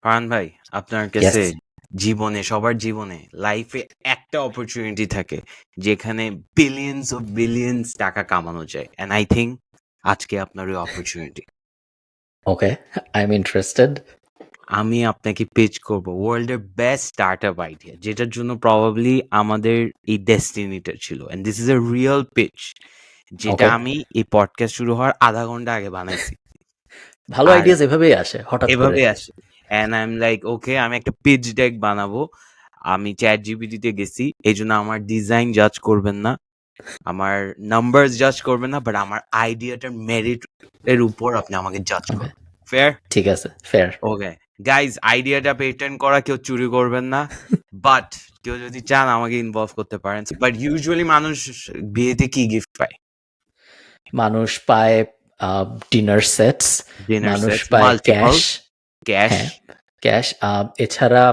ফারহান ভাই, আপনার Yes. কাছে জীবনে সবার জীবনে লাইফে একটা অপরচুনিটি থাকে যেখানে বিলিয়ন্স টাকা কামানো যায়, এন্ড আই থিঙ্ক আজকে আপনার ওই অপরচুনিটি। Okay. I'm interested. আমি আপনাকে পিচ করব ওয়ার্ল্ডের বেস্ট স্টার্টআপ আইডিয়া, যেটার জন্য প্রবাবলি আমাদের এই ডেস্টিনিটা ছিল, and this is a real pitch, যেটা Okay. আমি এই পডকাস্ট শুরু হওয়ার আধা ঘন্টা আগে বানাইছি। ভালো আর আইডিয়াস এভাবেই আসে হঠাৎ করে। এভাবে আসে, and I am like okay, আমি একটা পিচ ডেক বানাবো। আমি চ্যাট জিপিটিতে গেছি, এই জন্য আমার ডিজাইন জাজ করবেন না, আমার নাম্বারস জাজ করবেন না, বাট আমার আইডিয়াটার মেরিট এর উপর আপনি আমাকে জাজ Okay. করবেন। ফেয়ার? ঠিক আছে, ফেয়ার। ওকে গাইজ, আইডিয়াটা পেটেন্ট করা কেউ চুরি করবেন না, বাট কেউ যদি চান আমাকে ইনভলভ করতে পারেন। বাট ইউজুয়ালি মানুষ বিয়েতে কি গিফট পায়? মানুষ পায় ডিনার সেটস, ডিনার মানুষ সেট, পায় মাল্টিপল ক্যাশ। ক্যাশ। হ্যাঁ, ক্যাশ। এছাড়া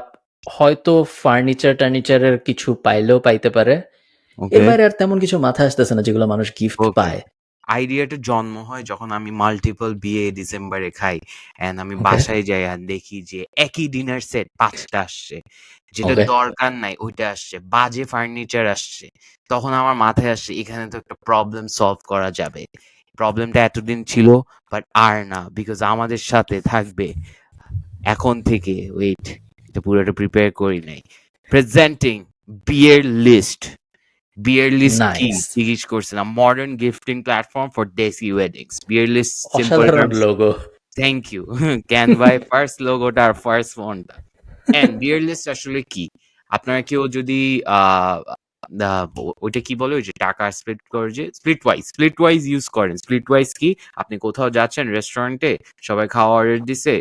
হয়তো ফার্নিচারের কিছু পাইলেও পাইতে পারে। ওকে এর বাইরে আর তেমন কিছু মাথায় আসতেছে না যেগুলো মানুষ গিফট ওকে পায়। আইডিয়াটা জন্ম হয় যখন আমি মাল্টিপল বিয়ে ডিসেম্বরে খাই, এন্ড আমি ওকে, বাসায় যাই আর দেখি যে একই ডিনার সেট 5টা আসছে, যেটা ওকে, দরকার নাই ওইটা আসছে, বাজে ফার্নিচার আসছে। তখন আমার মাথায় আসছে এখানে তো একটা প্রবলেম সলভ করা যাবে। প্রবলেমটা এতদিন ছিল, বাট আর না, বিকজ আমাদের সাথে থাকবে এখন থেকে। ওয়েট, এটা পুরোটা প্রিপেয়ার করি নাই। প্রেজেন্টিং বিয়ের লিস্ট। বিয়ার লিস্ট কি নাইস। জিজ্ঞেস করছিলাম? Modern gifting platform for desi weddings. বিয়ার লিস্ট সিম্পল অসাধারণ টার্মস। লোগো। Thank you. ক্যানভায় ফার্স্ট লোগোটা আর ফার্স্ট ফন্টটা। এন্ড বিয়ার লিস্ট আসলে কি? আপনারা কেউ যদি আহ ওইটা কি বলে, ওই যে টাকা স্প্লিট করে, যে স্প্লিট ওয়াইজ ইউজ করেন। স্প্লিট ওয়াইজ কি? আপনি কোথাও যাচ্ছেন রেস্টুরেন্টে, সবাই খাওয়া অর্ডার দিছে,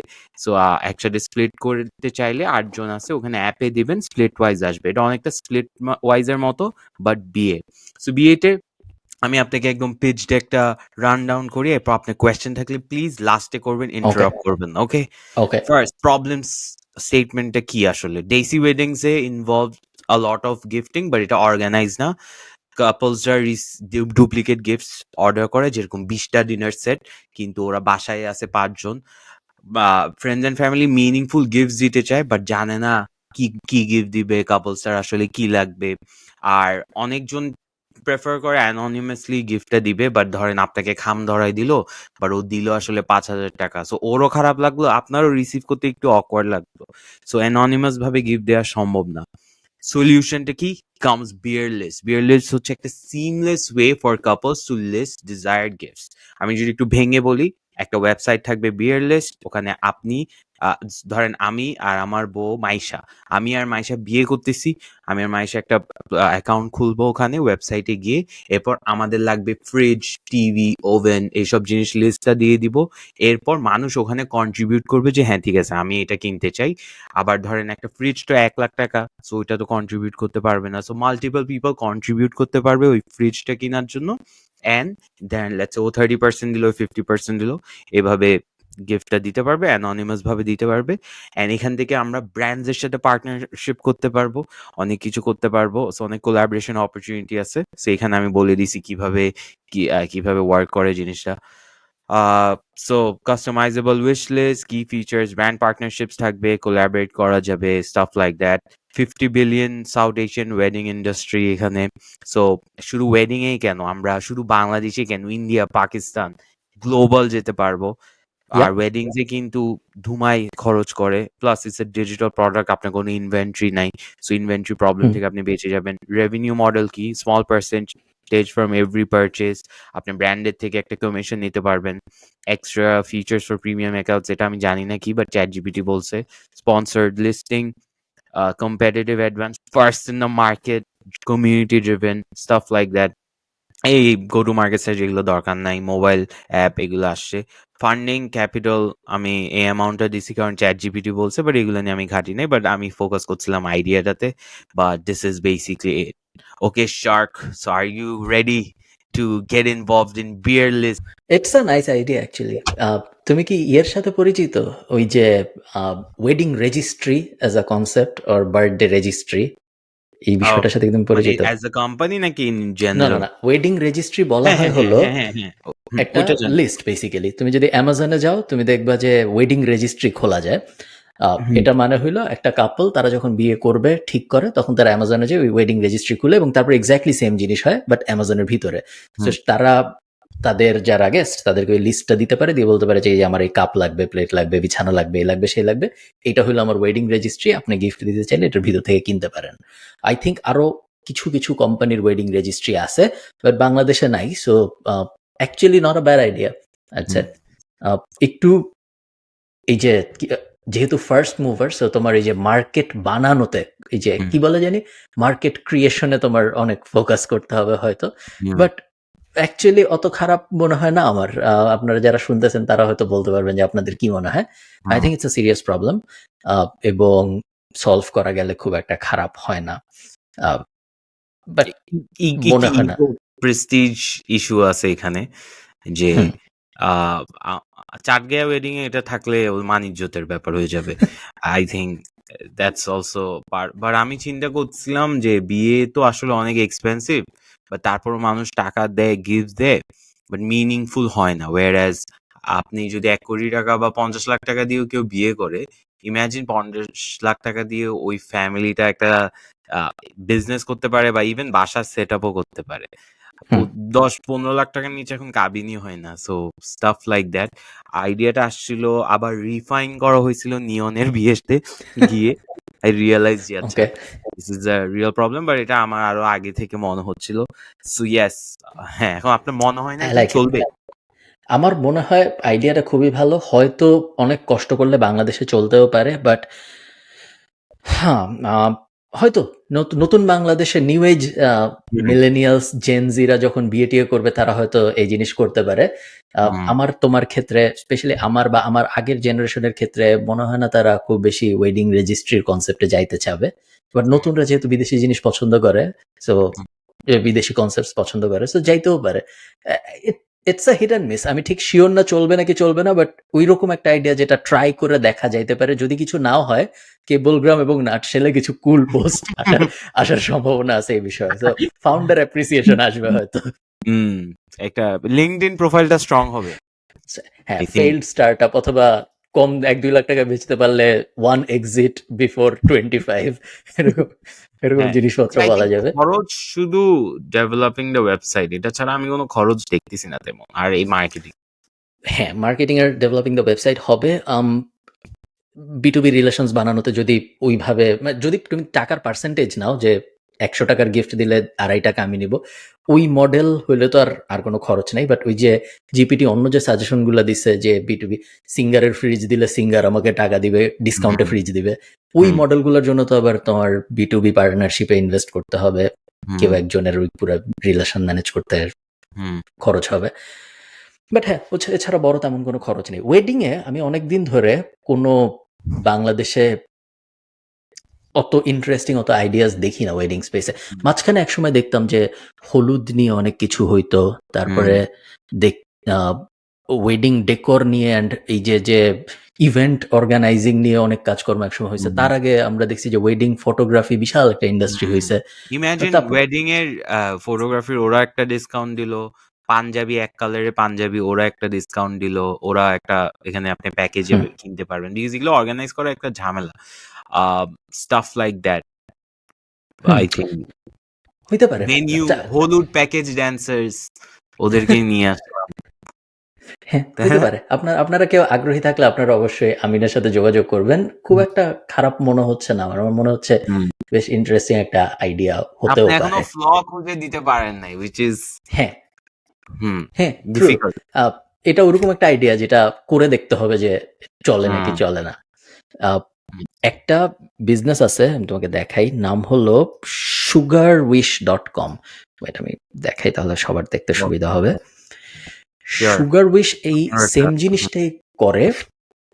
সো একসাথে স্প্লিট করতে চাইলে 8 জন আছে ওখানে, অ্যাপে দিবেন, স্প্লিট ওয়াইজ আসবে। এটা অনেকটা স্প্লিট ওয়াইজের মতো, বাট বিয়ে। সো বিয়েতে আমি আপনাকে একদম পিচ ডেকটা রান ডাউন করি, এরপর আপনার কোয়েশ্চেন থাকলে প্লিজ লাস্টে করবেন, ওকে, ইন্টারাপ্ট করবেন না। ওকে, ওকে। ফার্স্ট প্রবলেম স্টেটমেন্টটা কি আসলে? Deci weddings A involve a lot of gifting, but এটা অর্গানাইজ না। কাপলসরা ডুপ্লিকেট গিফটস অর্ডার করে, যেরকম 20টা ডিনার সেট, কিন্তু ওরা বাসায় আছে 5 জন। বা friends and family meaningful gifts দিতে চায়, বাট জানে না কি কি গিফট দিবে, কাপলসটার আসলে কি লাগবে। আর অনেকজন প্রেফার করে অ্যানোনিমাসলি গিফটটা দিবে, বাট ধরেন আপনাকে খাম ধরাই দিল, বাট ও দিল আসলে 5,000 টাকা। সো ওরও খারাপ লাগলো, আপনারও রিসিভ করতে একটু অকওয়ার্ড লাগলো। সো অ্যানোনিমাস ভাবে গিফট দেওয়া সম্ভব না। সলিউশনটা কি? Comes Biyer list. বিয়ার লিস্ট হচ্ছে একটা seamless way for couples to list desired gifts. আমি যদি একটু ভেঙে বলি, একটা ওয়েবসাইট থাকবে বিয়ার লিস্ট, ওখানে আপনি ধরেন আমি আর আমার বউ মাইশা, আমি আর মাইশা বিয়ে করতেছি, আমি আর মাইশা একটা অ্যাকাউন্ট খুলবো ওখানে ওয়েবসাইটে গিয়ে, এরপর আমাদের লাগবে ফ্রিজ, টিভি, ওভেন, এইসব জিনিস লিস্টটা দিয়ে দিব। এরপর মানুষ ওখানে কন্ট্রিবিউট করবে যে হ্যাঁ ঠিক আছে আমি এটা কিনতে চাই। আবার ধরেন একটা ফ্রিজ তো 1 লাখ টাকা, সো ওইটা তো কন্ট্রিবিউট করতে পারবে না, সো মাল্টিপল পিপল কন্ট্রিবিউট করতে পারবে ওই ফ্রিজটা কেনার জন্য। অ্যান্ড দেন লেটস ও 30% দিল, 50% দিল, এভাবে গিফটটা দিতে পারবে, অ্যানোনিমাস ভাবে দিতে পারবে। অ্যান্ড এখান থেকে আমরা ব্র্যান্ডসের সাথে পার্টনারশিপ করতে পারবো, অনেক কিছু করতে পারবো। সো অনেক কোলাবোরেশন অপরচুনিটি আছে। সো এখানে আমি বলে দিছি কিভাবে কিভাবে ওয়ার্ক করে জিনিসটা। সো কাস্টমাইজেবল উইশ লিস্ট, কি ফিচার্স, ব্র্যান্ড পার্টনারশিপস থাকবে, কোলাবরেট করা যাবে, staff like that. 50 billion south Asian wedding industry এখানে। সো শুধু ওয়েডিং এই কেন, আমরা শুধু বাংলাদেশে কেন, ইন্ডিয়া, পাকিস্তান, গ্লোবাল যেতে পারবো। আর ইয়াপ। ওয়েডিংস এ কিন্তু ধুমাই খরচ করে, plus it's a digital product, আপনার কোনো ইনভেন্টরি নাই। সো ইনভেন্টরি প্রবলেম হুম। থেকে আপনি বেঁচে যাবেন। রেভিনিউ মডেল কি? Small percentage from every purchase. আপনি ব্র্যান্ডের থেকে একটা কমিশন নিতে পারবেন। Extra features for premium accounts, এটা আমি জানি না কি, বাট চ্যাট জিপিটি বলছে। Sponsored listing, competitive advance, first in the market, community driven, stuff like that. এই গো টু মার্কেট সাইট যেগুলো দরকার নাই, মোবাইল অ্যাপ এগুলো আসছে। ফান্ডিং ক্যাপিটাল আমি এই অ্যামাউন্টটা দিছি কারণ চ্যাট জিপিটি বলছে, বাট এগুলো নিয়ে আমি ঘাটি নাই, বাট আমি ফোকাস করছিলাম আইডিয়াটাতে। But this is basically it. Okay shark, so are you ready to get involved in বিয়ার list? It's a nice idea actually. তুমি কি ইয়ের সাথে পরিচিত? ওই যে wedding registry as a concept or birthday registry, এই বিষয়টার সাথে একদম মানে পরিচিত? অ্যাজ এ কোম্পানি নাকি ইন না, না, জেনারেল? না। ওয়েডিং রেজিস্ট্রি বলা হ্যাঁ হয় হ্যাঁ হ্যাঁ হলো হ্যাঁ হ্যাঁ হ্যাঁ একটা ওইটা জানি। List basically. তুমি যদি অ্যামাজনে যাও তুমি দেখবা যে ওয়েডিং রেজিস্ট্রি খোলা যায়। এটা মানে হইলো একটা কাপল তারা যখন বিয়ে করবে ঠিক করে তখন তারা অ্যামাজনে যে ওই ওয়েডিং রেজিস্ট্রি খুলে এবং তারপর এক্স্যাক্টলি সেম জিনিস হয় বাট অ্যামাজনের ভিতরে। তো তারা তাদের যারা গেস্ট তাদেরকে ওই লিস্টটা দিতে পারে, দিয়ে বলতে পারে যে এই যে আমার এই কাপ লাগবে, প্লেট লাগবে, বিছানা লাগবে, এই লাগবে, সেই লাগবে, এটা হলো আমার ওয়েডিং রেজিস্ট্রি, আপনি গিফট দিতে চাইলে এটার ভিতর থেকে কিনতে পারেন। আই থিঙ্ক আরো কিছু কিছু কোম্পানির ওয়েডিং রেজিস্ট্রি আছে বাট বাংলাদেশে নাই। So actually not a bad idea. আচ্ছা, একটু এই যে যেহেতু ফার্স্ট মুভার, সো তোমার এই যে মার্কেট বানানোতে এই যে কি বলে জানি মার্কেট ক্রিয়েশনে তোমার অনেক ফোকাস করতে হবে হয়তো, বাট অ্যাকচুয়ালি অত খারাপ মনে হয় না আমার। আপনারা যারা শুনতেছেন তারা হয়তো বলতে পারবেন যে আপনাদের কি মনে হয়। I think it's a serious problem এবং সলভ করা গেলে খুব একটা খারাপ হয় না, বাট মনে হয় না। প্রেস্টিজ ইস্যু আছে এখানে যে চাটগাঁয়া ওয়েডিং এ এটা থাকলে মান ইজ্জতের ব্যাপার হয়ে যাবে। I think that's also but আমি চিন্তা করছিলাম যে বিয়ে তো আসলে অনেক এক্সপেন্সিভ, বাট তারপর মানুষ টাকা দেয়, গিফট দেয়, বাট মিনিংফুল হয় না। ওয়ারঅ্যাজ আপনি যদি 1 কোটি টাকা বা 50 লাখ টাকা দিয়েও কেউ বিয়ে করে, ইমাজিন 50 লাখ টাকা দিয়ে ওই ফ্যামিলিটা একটা বিজনেস করতে পারে বা ইভেন বাসার সেট আপও করতে পারে। 10-15 লাখ টাকার নিচে এখন কাবিনই হয় না। So staff like that. আইডিয়াটা আসছিল, আবার রিফাইন করা হয়েছিল নিয়নের বিয়েতে গিয়ে। আই রিয়েলাইজ যে আচ্ছা this is a real problem, but এটা আমার আরো আগে থেকে মনে হচ্ছিল। সো ইয়েস, হ্যাঁ, এখন আপনার মনে হয় না চলবে? আমার মনে হয় আইডিয়াটা খুবই ভালো, হয়তো অনেক কষ্ট করলে বাংলাদেশে চলতেও পারে, বাট হ্যাঁ হয়তো নতুন বাংলাদেশে নিউ এজ মিলেনিয়ালস জেনজিরা যখন বিয়ে টিয়ে করবে তারা হয়তো এই জিনিস করতে পারে। আমার তোমার ক্ষেত্রে স্পেশালি আমার বা আমার আগের জেনারেশনের ক্ষেত্রে মনে হয় না তারা খুব বেশি ওয়েডিং রেজিস্ট্রির কনসেপ্টে যাইতে চাবে, বাট নতুনরা যেহেতু বিদেশি জিনিস পছন্দ করে, সো বিদেশি কনসেপ্ট পছন্দ করে, সো যাইতেও পারে। It's a hit and miss. আমি ঠিক শিওর না চলবে নাকি চলবে না, বাট ওই রকম একটা আইডিয়া যেটা ট্রাই করে দেখা যাইতে পারে। যদি কিছু নাও হয়, কেবলগ্রাম এবং নাটশেলে কিছু কুল পোস্ট আসার সম্ভাবনা আছে এই বিষয়ে। সো ফাউন্ডার অ্যাপ্রিসিয়েশন আসবে হয়তো। একটা লিঙ্কডইন প্রোফাইলটা স্ট্রং হবে। হ্যাঁ, ফেইল্ড স্টার্টআপ অথবা কম 1-2 লাখ টাকা বেচতে পারলে 1 এক্সিট বিফোর 25 এরকম জিনিসপত্র বলা যাবে। খরচ শুধু ডেভেলপিং দ্য ওয়েবসাইট, এটা ছাড়া আমি কোনো খরচ দেখতেছি না তেমন। আর এই মার্কেটিং, হ্যাঁ, marketing R developing the website হবে। B2B রিলেশনস বানানোতে যদি ওইভাবে যদি তুমি টাকার পার্সেন্টেজ নাও যে 100 টাকার গিফট দিলে 2.5 টাকা আমি নিব, ওই মডেল হইলে তো আর কোনো খরচ নাই। বাট ওই যে জিপিটি অন্য যে সাজেশনগুলো দিচ্ছে যে B2B সিঙ্গারের ফ্রিজ দিলে সিঙ্গার আমাকে টাকা দিবে, ডিসকাউন্টে ফ্রিজ দিবে, ওই মডেলগুলোর জন্য তো আবার তোমার B2B পার্টনারশিপে ইনভেস্ট করতে হবে। কেউ একজনের ওই পুরো রিলেশন ম্যানেজ করতে খরচ হবে। বাট হ্যাঁ, এছাড়া বড় তেমন কোনো খরচ নেই। ওয়েডিং এ আমি অনেকদিন ধরে কোনো বাংলাদেশে অত ইন্টারেস্টিং অত আইডিয়াস দেখি না ওয়েডিং স্পেসে। মাঝখানে একসময় দেখতাম যে হলুদ নিয়ে অনেক কিছু হইতো, তারপরে ওয়েডিং ডেকোর নিয়ে অ্যান্ড এই যে ইভেন্ট অর্গানাইজিং নিয়ে অনেক কাজকর্ম একসময় হয়েছে। তার আগে আমরা দেখছি যে ওয়েডিং ফটোগ্রাফি বিশাল একটা ইন্ডাস্ট্রি হয়েছে। ইমাজিন ওয়েডিং এর ফটোগ্রাফির ওরা একটা ডিসকাউন্ট দিল, পাঞ্জাবি এক কালারের পাঞ্জাবি ওরা একটা ডিসকাউন্ট দিল, ওরা একটা এখানে আপনি প্যাকেজে কিনতে পারবেন। এগুলো অর্গানাইজ করা একটা ঝামেলা। Staff like that I think হইতে পারে। ভেনিউ, হলুদ প্যাকেজ ড্যান্সার্স ওদেরকে নিয়ে আসলাম। হ্যাঁ, হতে পারে। আপনারা কেউ আগ্রহী থাকলে আপনারা অবশ্যই আমিনের সাথে যোগাযোগ করবেন। খুব একটা খারাপ মনে হচ্ছে না আমার মনে হচ্ছে বেশ ইন্টারেস্টিং একটা আইডিয়া হতেও পারে। এখনো ফ্ল খুঁজে দিতে পারেন নাই, which is হ্যাঁ এটা ওরকম একটা আইডিয়া যেটা করে দেখতে হবে যে চলে নাকি চলে না। একটা বিজনেস আছে, আমি তোমাকে দেখাই, নাম হলো sugarwish.com। এটা আমি দেখাই তাহলে সবার দেখতে সুবিধা হবে। সুগারউইশ এই সেম জিনিসটাই করে,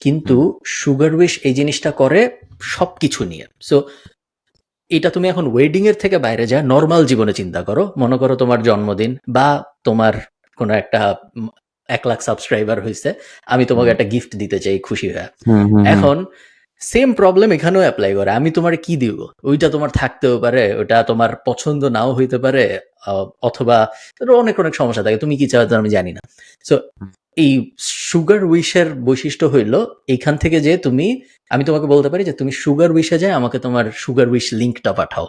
কিন্তু সুগারউইশ এই জিনিসটা করে সবকিছু নিয়ে। সো এটা তুমি এখন ওয়েডিং এর থেকে বাইরে যা নর্মাল জীবনে চিন্তা করো। মনে করো তোমার জন্মদিন বা তোমার কোনো একটা 1 লাখ সাবস্ক্রাইবার হয়েছে, আমি তোমাকে একটা গিফট দিতে চাই খুশি হয়ে। এখন সেম প্রবলেম এখানেও অ্যাপ্লাই করে। আমি তোমার কি দিব, ওইটা তোমার থাকতেও পারে, ওটা তোমার পছন্দ নাও হইতে পারে, অথবা অনেক সমস্যা থাকে, তুমি কি চাও আমি জানি না। সো এই সুগার উইশের বৈশিষ্ট্য হইল এইখান থেকে যে আমি তোমাকে বলতে পারি যে তুমি সুগার উইশে যায় আমাকে তোমার সুগার উইশ লিঙ্কটা পাঠাও।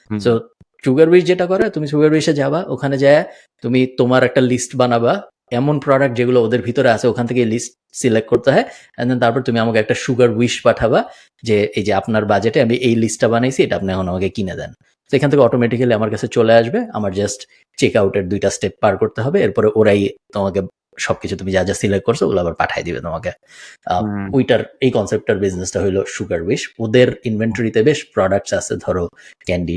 হুম, সো সুগার উইশ যেটা করে, তুমি সুগার উইশে যাবা, ওখানে যায় তুমি তোমার একটা লিস্ট বানাবা এমন প্রোডাক্ট যেগুলো ওদের ভিতরে আছে, ওখান থেকে লিস্ট সিলেক্ট করতে হয়, এন্ড দেন তারপর তুমি আমাকে একটা সুগার উইশ পাঠাবা যে এই যে আপনার বাজেটে আমি এই লিস্টটা বানাইছি, এটা আপনি এখন আমাকে কিনে দেন। তো এখান থেকে অটোমেটিক্যালি আমার কাছে চলে আসবে, আমার জাস্ট চেক আউটের 2টা স্টেপ পার করতে হবে, এরপরে ওরাই তোমাকে সবকিছু তুমি যা যা সিলেক্ট করছো ওগুলো আবার পাঠাই দিবে তোমাকে। হুম, ওইটার এই কনসেপ্টটার বিজনেসটা হলো সুগার উইশ। ওদের ইনভেন্টরিতে বেশ প্রোডাক্টস আছে, ধরো ক্যান্ডি,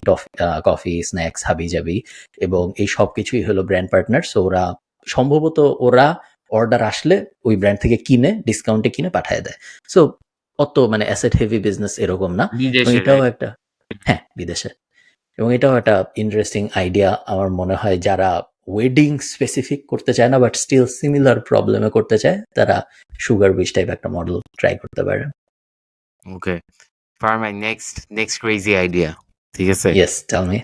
কফি, স্ন্যাক্স, হাবি জাবি, এবং এই সব কিছুই হলো ব্র্যান্ড পার্টনার। সো ওরা সম্ভবত অর্ডার আসলে ওই ব্র্যান্ড থেকে কিনে ডিসকাউন্টে কিনে পাঠায় দেয়। সো অত মানে অ্যাসেট হেভি বিজনেস এরকম না। এবং বিদেশে এটাও রাইট। একটা, হ্যাঁ বিদেশে, এবং এটাও একটা ইন্টারেস্টিং আইডিয়া আমার মনে হয়। যারা ওয়েডিং স্পেসিফিক করতে চায় না বাট স্টিল সিমিলার প্রবলেমে করতে চায়, তারা সুগার উইশ টাইপ একটা মডেল ট্রাই করতে পারে। Okay, for my next crazy idea, ঠিক আছে? Yes, tell me.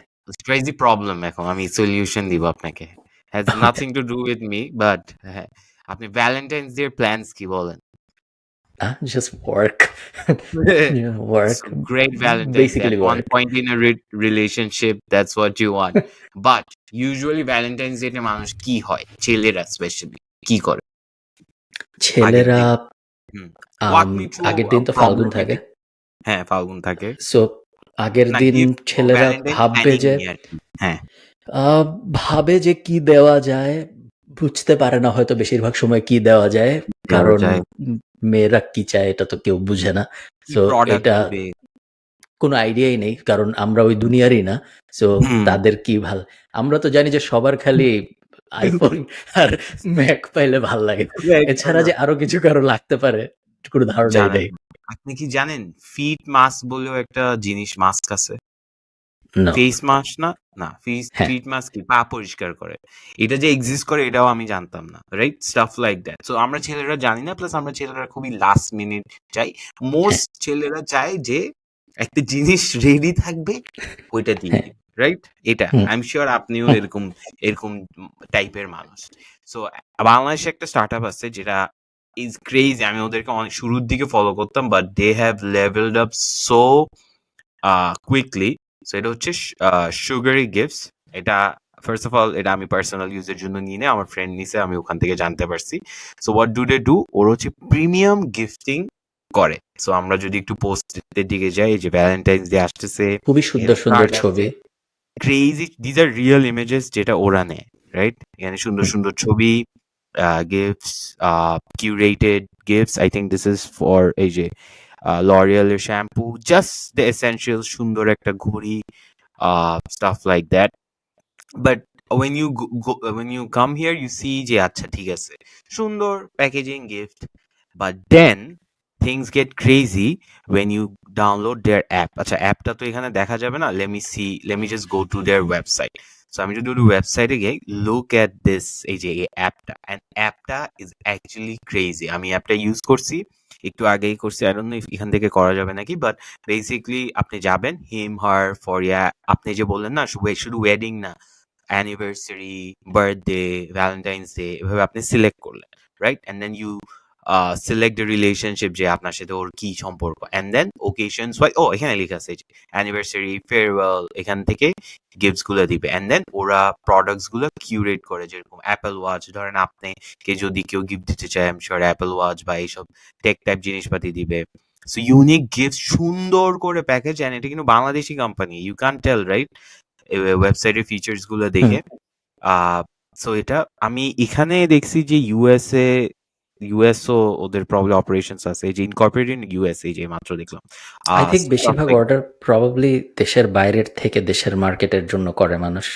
Crazy problem, এখন আমি সলিউশন দিব আপনাকে। Has nothing to do with me, but হ্যাঁ, আপনি ভ্যালেন্টাইন্স ডে প্ল্যানস কি বলেন? Just work, work, So great Valentine's Day. At basically one work. point in a relationship, that's what you want. But usually Valentine's Day তে মানুষ কি হয়? ছেলেরা specially কি করে? আগের ছেলেরা দিন। হুম। Walk me through আগের a দিন তো ফাল্গুন থাকে। problematic. হ্যাঁ, ফাল্গুন থাকে। সো আগের না, দিন গিফট ও ছেলেরা ভ্যালেন্টাইন ভাববে প্ল্যানিং যে নিয়ে আরকি। হ্যাঁ। ভাবে যে কি দেওয়া যায়, বুঝতে পারে না হয়তো বেশিরভাগ সময় কি দেওয়া যায়, দেওয়া কারণ যায়। মেয়েরা কি চায় এটা তো কেউ বুঝে না। কি সো প্রোডাক্ট এটা দিবে? কোনো আইডিয়াই নেই, কারণ আমরা ওই দুনিয়ারই না। সো হুম। তাদের কি ভাল, আমরা তো জানি যে সবার খালি আইফোন আর ম্যাক পাইলে ভাল লাগে, এছাড়া যে আরো কিছু কারো লাগতে পারে কোনো ধারণাই জানেন নেই। না। আপনি কি জানেন ফিট মাস্ক বলেও একটা জিনিস, মাস্ক আছে? No. ফেস মাস্ক না? না, হ্যাঁ, ফিট মাস্ক কি? পা পরিষ্কার করে। এটা যে এক্সিস্ট করে এটাও আমি জানতাম না। Right? Staff like that. So আমরা ছেলেরা জানি না, প্লাস আমরা ছেলেরা খুবই লাস্ট মিনিট চাই। হ্যাঁ, মোস্ট ছেলেরা চায় যে একটা জিনিস রেডি থাকবে, ওইটা দিয়ে হ্যাঁ, দিবে। রাইট? এটা হুম, আই এম সিউর আপনিও হুম। এরকম টাইপের মানুষ। সো বাংলাদেশে একটা স্টার্টআপ আছে যেটা ইজ ক্রেজি। আমি ওদেরকে অনেক শুরুর দিকে ফলো করতাম, but they have levelled up so quickly. So এটা হচ্ছে সুগারি গিফটস। এটা ফার্স্ট অফ অল এটা আমি পার্সোনাল ইউজের জন্য নিয়ে নেই, আমার ফ্রেন্ড নিছে, আমি ওখান থেকে জানতে পারছি। So what do they do, ওরা হচ্ছে প্রিমিয়াম গিফটিং করে। সো আমরা যদি একটু পোস্টের দিকে যাই, যে ভ্যালেন্টাইন্স ডে আসতেছে, খুবই সুন্দর সুন্দর কার্ড আছে, ছবি। Crazy, these are real images যেটা ওরা নেয়, রাইট? এখানে সুন্দর হুম। সুন্দর ছবি, gifts, curated gifts. I think this is for এই যে লরিয়ালের শ্যাম্পু, জাস্ট দ্য এসেনশিয়াল, সুন্দর একটা ঘড়ি, stuff like that. But when you come here, you see যে আচ্ছা ঠিক আছে, সুন্দর packaging gift, but then things get crazy when you download their app. আচ্ছা, অ্যাপটা তো এখানে দেখা যাবে না, let me just go to their website. So আমি যদি ওয়েবসাইটে গিয়ে look at this, এই যে এই অ্যাপটা, and অ্যাপটা is actually crazy. আমি অ্যাপটা ইউজ করছি, একটু আগেই করছি, I don't know if এখান থেকে করা যাবে নাকি, বাট বেসিকলি আপনি যাবেন হিম হার ফর ইয়া, আপনি যে বললেন না শুধু ওয়েডিং না, অ্যানিভার্সারি, বার্থডে, ভ্যালেন্টাইন্স ডে, এভাবে আপনি সিলেক্ট করলেন, right? And then you select the relationship, যে আপনার সাথে ওর কি সম্পর্ক, অ্যান্ড দেন ওকেশনস ওয়াই, ও এখানে লেখা আছে অ্যানিভার্সারি, ফেয়ারওয়েল, এখান থেকে গিফটস গুলো দিবে, অ্যান্ড দেন ওরা প্রোডাক্টস গুলো কিউরেট করে, যেরকম অ্যাপেল ওয়াচ ধরেন, আপনি কে যদি কেউ গিফট দিতে চায়, আমি শিওর অ্যাপেল ওয়াচ বা এইসব টেক টাইপ জিনিসপাতি দিবে। সো ইউনিক গিফট, সুন্দর করে প্যাকেজ, অ্যান্ড এটা কিন্তু Bangladeshi company, you can tell, right? ওয়েবসাইটের ফিচার্স গুলো দেখে। সো এটা আমি এখানে দেখছি যে ইউএসও ওদের প্রবলেম অপারেশনস আছে, যে ইনকর্পোরেটেড ইন ইউএসএ, যে মাত্র দেখলাম। আই থিঙ্ক বেশিরভাগ অর্ডার প্রবাবলি দেশের বাইরের থেকে দেশের মার্কেটের জন্য করে মানুষ,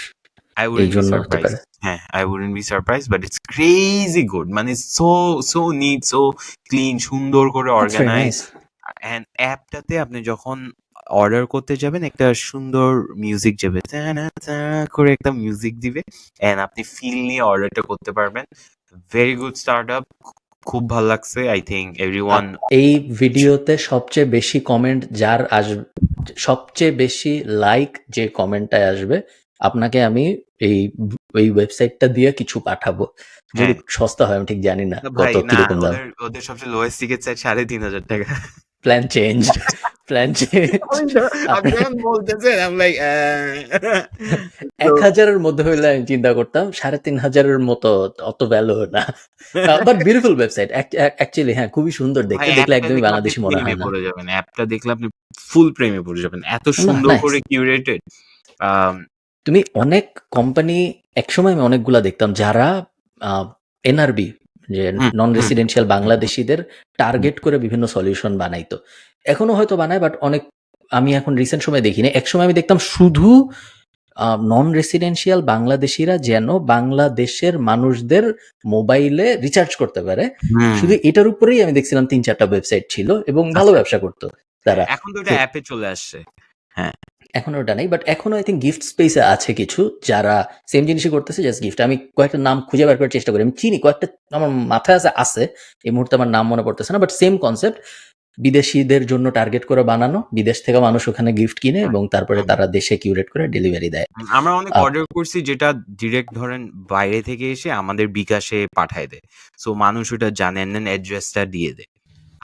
I এই wouldn't be জন্য হতে surprised. পারে। হ্যাঁ, I wouldn't be surprised, but it's crazy good. মানে so neat, so clean, সুন্দর করে That's very organise. nice. And অ্যাপটাতে আপনি যখন অর্ডার করতে যাবেন, একটা সুন্দর মিউজিক যাবে, করে একটা মিউজিক দিবে, অ্যান্ড আপনি ফিল নিয়ে অর্ডারটা করতে পারবেন। ভেরি গুড স্টার্টআপ, খুব ভালো লাগছে। I think everyone. এই ভিডিওতে সবচেয়ে বেশি কমেন্ট যার আসবে, সবচেয়ে বেশি লাইক যে কমেন্টটায় আসবে, আপনাকে আমি এই এই ওয়েবসাইটটা দিয়ে কিছু পাঠাবো, যদি হ্যাঁ সস্তা হয় আমি ঠিক জানি না না কত ভাই, না কিরকম দাম। ওদের ওদের সবচেয়ে লোয়েস্ট টিকেট চাই 3,500 টাকা। Plan change, plan change. আপনি আপনার যখন বলতেছেন I'm like, 1,000-এর মধ্যে হইলে আমি চিন্তা করতাম, 3,500-এর মতো অত ভ্যালু না। বাট বিউটিফুল ওয়েবসাইট অ্যাকচুয়ালি, হ্যাঁ খুবই সুন্দর ভাই দেখতে, দেখলে অ্যাপটা একদমই দেখলে আপনি বাংলাদেশি মনে প্রেমে হয় না। পড়ে যাবেন, অ্যাপটা দেখলে আপনি ফুল প্রেমে পড়ে যাবেন, এত না, সুন্দর নাইস। করে কিউরেটেড। তুমি অনেক কোম্পানি, একসময় আমি অনেকগুলা দেখতাম যারা এনআরবি, যে নন রেসিডেন্সিয়াল বাংলাদেশিদের টার্গেট করে বিভিন্ন সলিউশন বানাইতো। এখনো হয়তো বানায়, বাট অনেক, আমি এখন রিসেন্ট সময় দেখিনি। একসময় আমি দেখতাম শুধু নন রেসিডেন্সিয়াল বাংলাদেশিরা যেন বাংলাদেশের মানুষদের মোবাইলে রিচার্জ করতে পারে, শুধু এটার উপরেই আমি দেখছিলাম 3-4টা ওয়েবসাইট ছিল এবং ভালো ব্যবসা করতো তারা। এখন তো এটা অ্যাপে চলে আসছে। হ্যাঁ এখনো ওটা নেই, বাট এখনো আই থিঙ্ক গিফট স্পেসে আছে কিছু যারা সেম জিনিসই করতেছে, জাস্ট গিফট। আমি কয়েকটা নাম খুঁজে বের করার চেষ্টা করি, আমি চিনি কয়েকটা, আমার মাথায় আছে এই মুহূর্তে আমার নাম মনে পড়তেছে না, বাট সেম কনসেপ্ট, বিদেশিদের জন্য টার্গেট করে বানানো, বিদেশ থেকে মানুষ ওখানে গিফট কিনে এবং তারপরে তারা দেশে কিউরেট করে ডেলিভারি দেয়। আমরা অনেক অর্ডার করছি যেটা ডিরেক্ট ধরেন বাইরে থেকে এসে আমাদের বিকাশে পাঠায় দেয়, সো মানুষ ওটা জানেন নেন অ্যাড্রেসটা দিয়ে দেয়।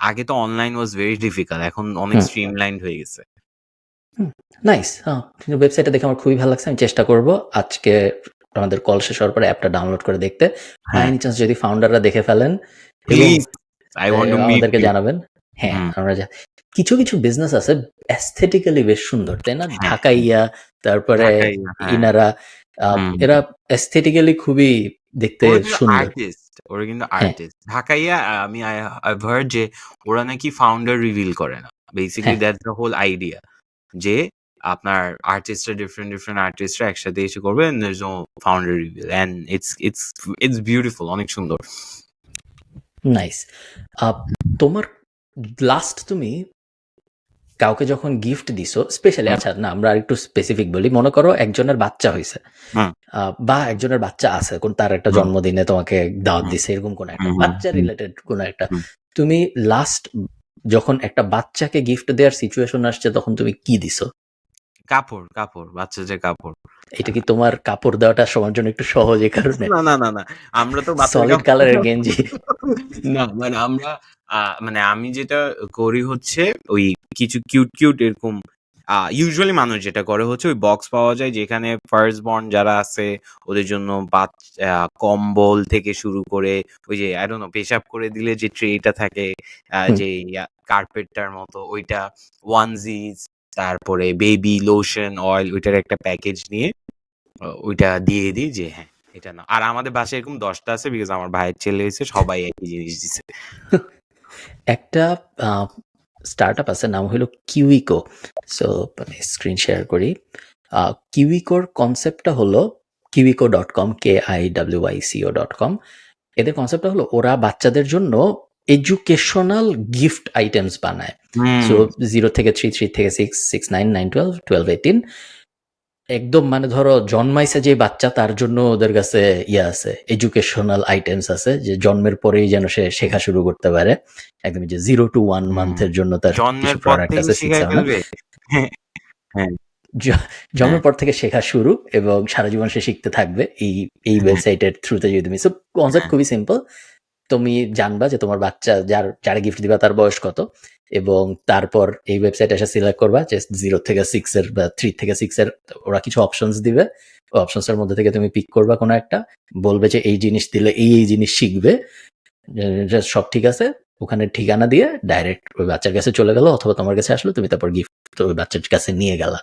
আগে তো অনলাইন ওয়াজ ভেরি ডিফিকাল্ট, এখন অনেক স্ট্রিমলাইন্ড হয়ে গেছে। নাইস। কিন্তু ওয়েবসাইটটা দেখে আমার খুবই ভালো লাগছে, আমি চেষ্টা করব আজকে আমাদের কল শেষ হওয়ার পরে অ্যাপটা ডাউনলোড করে দেখতে। বাই এনি চান্স যদি ফাউন্ডাররা দেখে ফেলেন এবং please, I want to meet আমাদেরকে ইউ। জানাবেন। হ্যাঁ, আমরা কিছু কিছু বিজনেস আছে অ্যাস্থেটিক্যালি বেশ সুন্দর, তাই না? ঢাকাইয়া, তারপরে ইনারা, এরা অ্যাস্থেটিক্যালি খুবই দেখতে সুন্দর। আর্টিস্ট, ওরা কিন্তু হ্যাঁ। আর্টিস্ট। ঢাকাইয়া, আমি I've heard যে ওরা নাকি ফাউন্ডার রিভিল করে না। Basically that's the whole idea, যে আপনার আর্টিস্টরা ডিফারেন্ট আর্টিস্টরা একসাথে এসে করবে, and there's no founder reveal, and it's beautiful, অনেক সুন্দর। নাইস। তোমার লাস্ট তুমি কাউকে যখন গিফট দিছো স্পেশালি, আচ্ছা না আমরা আরেকটু স্পেসিফিক বলি, মনে করো একজনের বাচ্চা হয়েছে বা একজনের বাচ্চা আছে, কোন তার একটা জন্মদিনে তোমাকে দাওয়াত দিছে, এরকম কোন একটা বাচ্চা রিলেটেড কোন একটা, তুমি লাস্ট যখন একটা বাচ্চাকে গিফট দেওয়ার সিচুয়েশন আসছে তখন তুমি কি দিছো? কাপড়, বাচ্চাদের কাপড়। এটা কি তোমার কাপড় দেওয়াটা সবার জন্য একটু সহজ এই কারণে? না, আমরা তো সলিড কালারের গেঞ্জি। না মানে আমরা মানে আমি যেটা করি হচ্ছে ওই কিছু কিউট এরকম, ইউজুয়ালি মানুষ যেটা করে হচ্ছে ওই বক্স পাওয়া যায় যেখানে ফার্স্ট বর্ন যারা আছে ওদের জন্য কম্বল থেকে শুরু করে ওই যে আই ডোন্ট নো পেশাব করে দিলে যে ট্রেটা থাকে, যে কার্পেটটার মতো ওইটা, ওয়ানজিস, তারপরে বেবি লোশন অয়েল, ওইটার একটা প্যাকেজ নিয়ে ওইটা দিয়ে দিই যে হ্যাঁ এটা না। আর আমাদের বাসায় এরকম 10টা আছে, বিকজ আমার ভাইয়ের ছেলে হয়েছে, সবাই একই জিনিস দিছে। একটা স্টার্টআপ আছে, নাম হলো কিউইকো। সো আমি স্ক্রিন শেয়ার করি। কিউইকোর কনসেপ্টটা হলো kiwiko.com, KIWICO.com। এদের কনসেপ্টটা হলো ওরা বাচ্চাদের জন্য এডুকেশনাল গিফট আইটেমস বানায়। সো 0 থেকে 3, 3 থেকে 6, 6, 9, 9, 12, 12, 18, একদম মানে ধরো জন্মাইছে যে বাচ্চা তার জন্য ওদের কাছে আছে, এডুকেশনাল আইটেমস আছে, যে জন্মের পরেই যেন সে শেখা শুরু করতে পারে, একদম যে 0 to 1 মান্থের জন্য তার কিছু প্রোডাক্ট আছে, 6, 7। জন্মের পর থেকে শেখা শুরু এবং সারা জীবন সে শিখতে থাকবে এই ওয়েবসাইটের থ্রুতে। যদি তুমি, সো কনসেপ্ট খুবই সিম্পল, তুমি জানবা যে তোমার বাচ্চা যারা গিফট দিবা তার বয়স কত, এবং তারপর এই ওয়েবসাইটে এসে সিলেক্ট করবা যে 0 থেকে 6 এর বা 3 থেকে 6 এর, ওরা কিছু অপশনস দিবে, ওই অপশনসের মধ্যে থেকে তুমি পিক করবা কোনো একটা, বলবে যে এই জিনিস দিলে এই জিনিস শিখবে, সব ঠিক আছে, ওখানে ঠিকানা দিয়ে ডাইরেক্ট ওই বাচ্চার কাছে চলে গেল, অথবা তোমার কাছে আসলো, তুমি তারপর গিফট ওই বাচ্চার কাছে নিয়ে গেলা।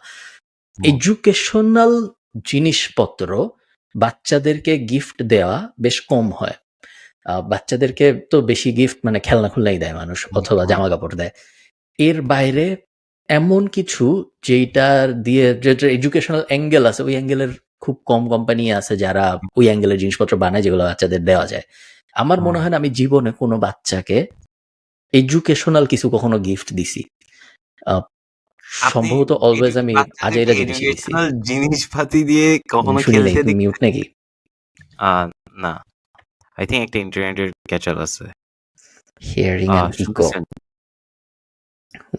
এডুকেশনাল জিনিসপত্র বাচ্চাদেরকে গিফট দেওয়া বেশ কম হয়। বাচ্চাদেরকে তো বেশি গিফট মানে খেলনা খুলনাই দেয় মানুষ, অথবা জামা কাপড় দেয়। এর বাইরে এমন কিছু যেটার দিয়ে যে এডুকেশনাল অ্যাঙ্গেল আছে, ওই অ্যাঙ্গেলের খুব কম কোম্পানি আছে যারা ওই অ্যাঙ্গেলের জিনিসপত্র বানায় যেগুলো বাচ্চাদের দেওয়া যায়। আমার মনে হয় না আমি জীবনে কোনো বাচ্চাকে এডুকেশনাল কিছু কখনো গিফট দিছি। সম্ভবত অলওয়েজ আমি আজাইরা জিনিসই দিছি। জিনিসপাতি দিয়ে কখনো শুনি নাই, খেলতে মিউট নাকি? না, আই থিঙ্ক একটা ইন্টারনেটের ক্যাচার আছে। Hearing and eco.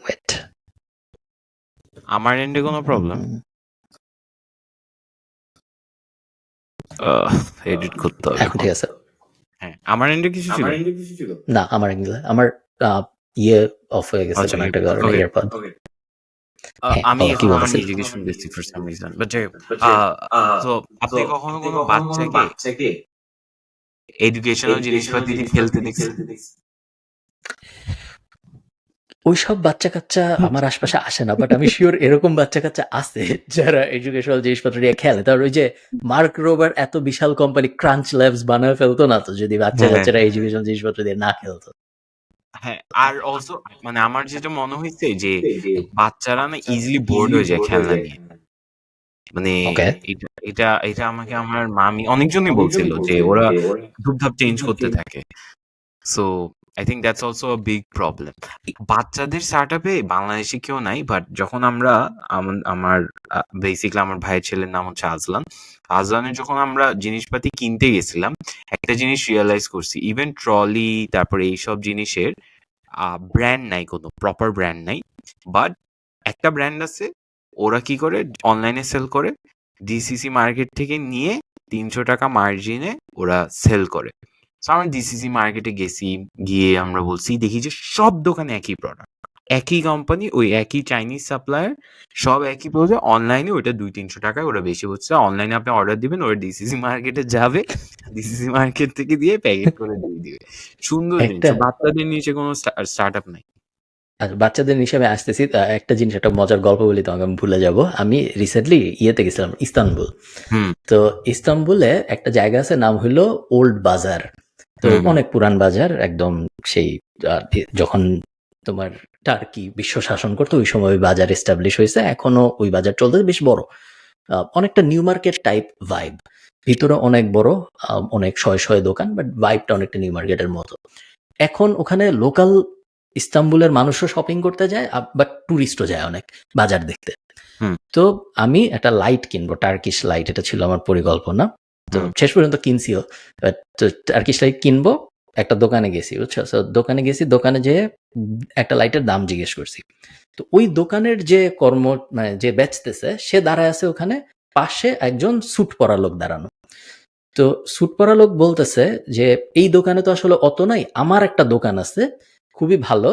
ওয়েট, আমার এন্ডে কোনো প্রবলেম? এডিট করতে হবে এখন ঠিক আছে? হ্যাঁ আমার এন্ডে কিছু ছিল না, আমার আমার ইয়ে অফ হয়ে গেছে আচ্ছা কোনো একটা কারণে, ওকে এয়ারপড। হ্যাঁ, আমি বলো কি এখন আমার বলতেছিল? নিজেকে শুনতেছি ফর সাম রিজন বাট তো আপনি কখনো কোনো বাচ্চাকে এডুকেশনাল জিনিসপাতি দিয়ে খেলতে দেখছেন ওইসব বাচ্চা-কাচ্চা আমার আশপাশে আসে না। বাট আমি সিউর এরকম বাচ্চা-কাচ্চা আছে যারা এডুকেশনাল জিনিসপত্র দিয়ে খেলে। তারপর ওই যে মার্ক রোবার এত বিশাল কোম্পানি ক্রাঞ্চ ল্যাবস বানায় ফেলতো না তো যদি হ্যাঁ বাচ্চা-কাচ্চারা এডুকেশনাল জিনিসপত্র দিয়ে না খেলতো। হ্যাঁ আর অলসো মানে আমার যেটা মনে হয়েছে যে বাচ্চারা না ইজিলি বোর্ড হয়ে যায় খেলনা নিয়ে মানে ওকে। এটা এটা এটা আমাকে আমার মামি অনেকজনই বলছিল যে ওরা ধূপধাপ চেঞ্জ করতে থাকে so I think that's also a big problem বাচ্চাদের স্টার্ট আপে বাংলাদেশে কেউ নাই বাট যখন আমরা আমার বেসিক্যালি আমার ভাইয়ের ছেলের নাম হচ্ছে আজলানের যখন আমরা জিনিসপাতি কিনতে গেছিলাম একটা জিনিস রিয়েলাইজ করছি ইভেন ট্রলি তারপরে এইসব জিনিসের ব্র্যান্ড নাই কোনো প্রপার ব্র্যান্ড নাই বাট একটা ব্র্যান্ড আছে ওরা কি করে অনলাইনে সেল করে ডিসিসি মার্কেট থেকে নিয়ে 300 টাকা মার্জিনে ওরা সেল করে সো আমরা ডিসিসি মার্কেটে গেছি গিয়ে আমরা বলছি দেখি যে সব দোকানে একই প্রোডাক্ট একই কোম্পানি ওই একই চাইনিজ সাপ্লায়ার সব একই বলছে অনলাইনে ওটা 200-300 টাকায় ওরা বেশি হচ্ছে অনলাইনে আপনি অর্ডার দিবেন ওরা ডিসিসি মার্কেটে যাবে ডিসিসি মার্কেট থেকে দিয়ে প্যাকেট করে দিয়ে দিবে সুন্দর জিনিস একটা বাচ্চাদের নিচে কোনো স্টার্ট আপ নাই আচ্ছা, বাচ্চাদের হিসেবে আসতেছি। একটা জিনিস, একটা মজার গল্প বলি তোমাকে, আমি ভুলে যাব। আমি রিসেন্টলি ইয়েতে গেছিলাম, ইস্তানবুল। হুম তো ইস্তানবুলে একটা জায়গা আছে, নাম হইলো ওল্ড বাজার। তো হুম অনেক পুরান বাজার একদম। সেই যখন তোমার টার্কি বিশ্ব শাসন করতো ওই সময় ওই বাজার এস্টাবলিশ হয়েছে, এখনো ওই বাজার চলতে বেশ বড়। অনেকটা নিউ মার্কেট টাইপ ভাইব, ভিতরে অনেক বড়, অনেক শয়ে শয়ে দোকান, বাট ভাইবটা অনেকটা নিউ মার্কেটের মতো। এখন ওখানে লোকাল ইস্তাম্বুলের মানুষও শপিং করতে যায়, বাট টুরিস্টও যায় অনেক বাজার দেখতে। হুম তো আমি একটা লাইট কিনবো, টার্কিশ লাইট, এটা ছিল আমার পরিকল্পনা। তো হুম শেষ পর্যন্ত কিনছিও। তো টার্কিশ লাইট কিনবো, একটা দোকানে গেছি, বুঝছো? তো দোকানে যেয়ে একটা লাইটের দাম জিজ্ঞেস করছি। তো ওই দোকানের যে মানে যে বেচতেছে সে দাঁড়ায় আছে ওখানে, পাশে একজন স্যুট পরা লোক দাঁড়ানো। তো স্যুট পরা লোক বলতেছে যে এই দোকানে তো আসলে অত নাই, আমার একটা দোকান আছে খুবই ভালো,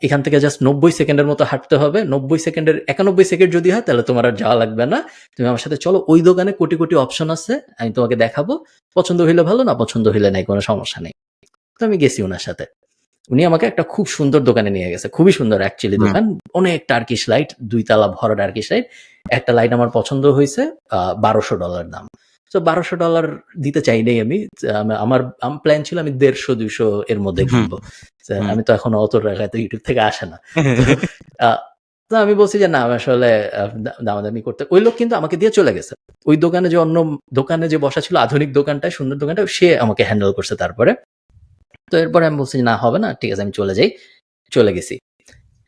এখান থেকে জাস্ট 90 সেকেন্ডের মতো হাঁটতে হবে, 90 সেকেন্ডের 91 সেকেন্ড যদি হয় তাহলে তোমার আর যাওয়া লাগবে না, তুমি আমার সাথে চলো, ওই দোকানে কোটি কোটি অপশন আছে, আমি তোমাকে দেখাবো, পছন্দ হইলে ভালো, না পছন্দ হইলে নাই, কোনো সমস্যা নেই। তো আমি গেছি ওনার সাথে, উনি আমাকে একটা খুব সুন্দর দোকানে নিয়ে গেছে, খুবই সুন্দর অ্যাকচুয়ালি হুম দোকান, অনেক টার্কিশ লাইট, 2 তালা ভরা টার্কিশ লাইট। একটা লাইট আমার পছন্দ হয়েছে, $1200 দাম। তো $1200 দিতে চাই নাই আমি। আমার প্ল্যান ছিল আমি 150-200 এর মধ্যে হুম কিনবো। তো হুম আমি তো এখন অত টাকা তো ইউটিউব থেকে আসে না। তো আহ, তো আমি বলছি যে না, আমি আসলে দামাদামি করতে, ওই লোক কিন্তু আমাকে দিয়ে চলে গেছে। ওই দোকানে যে অন্য দোকানে যে বসা ছিল আধুনিক দোকানটা, সুন্দর দোকানটা, সে আমাকে হ্যান্ডেল করছে তারপরে। তো এরপরে আমি বলছি না, হবে না, ঠিক আছে আমি চলে যাই। চলে গেছি,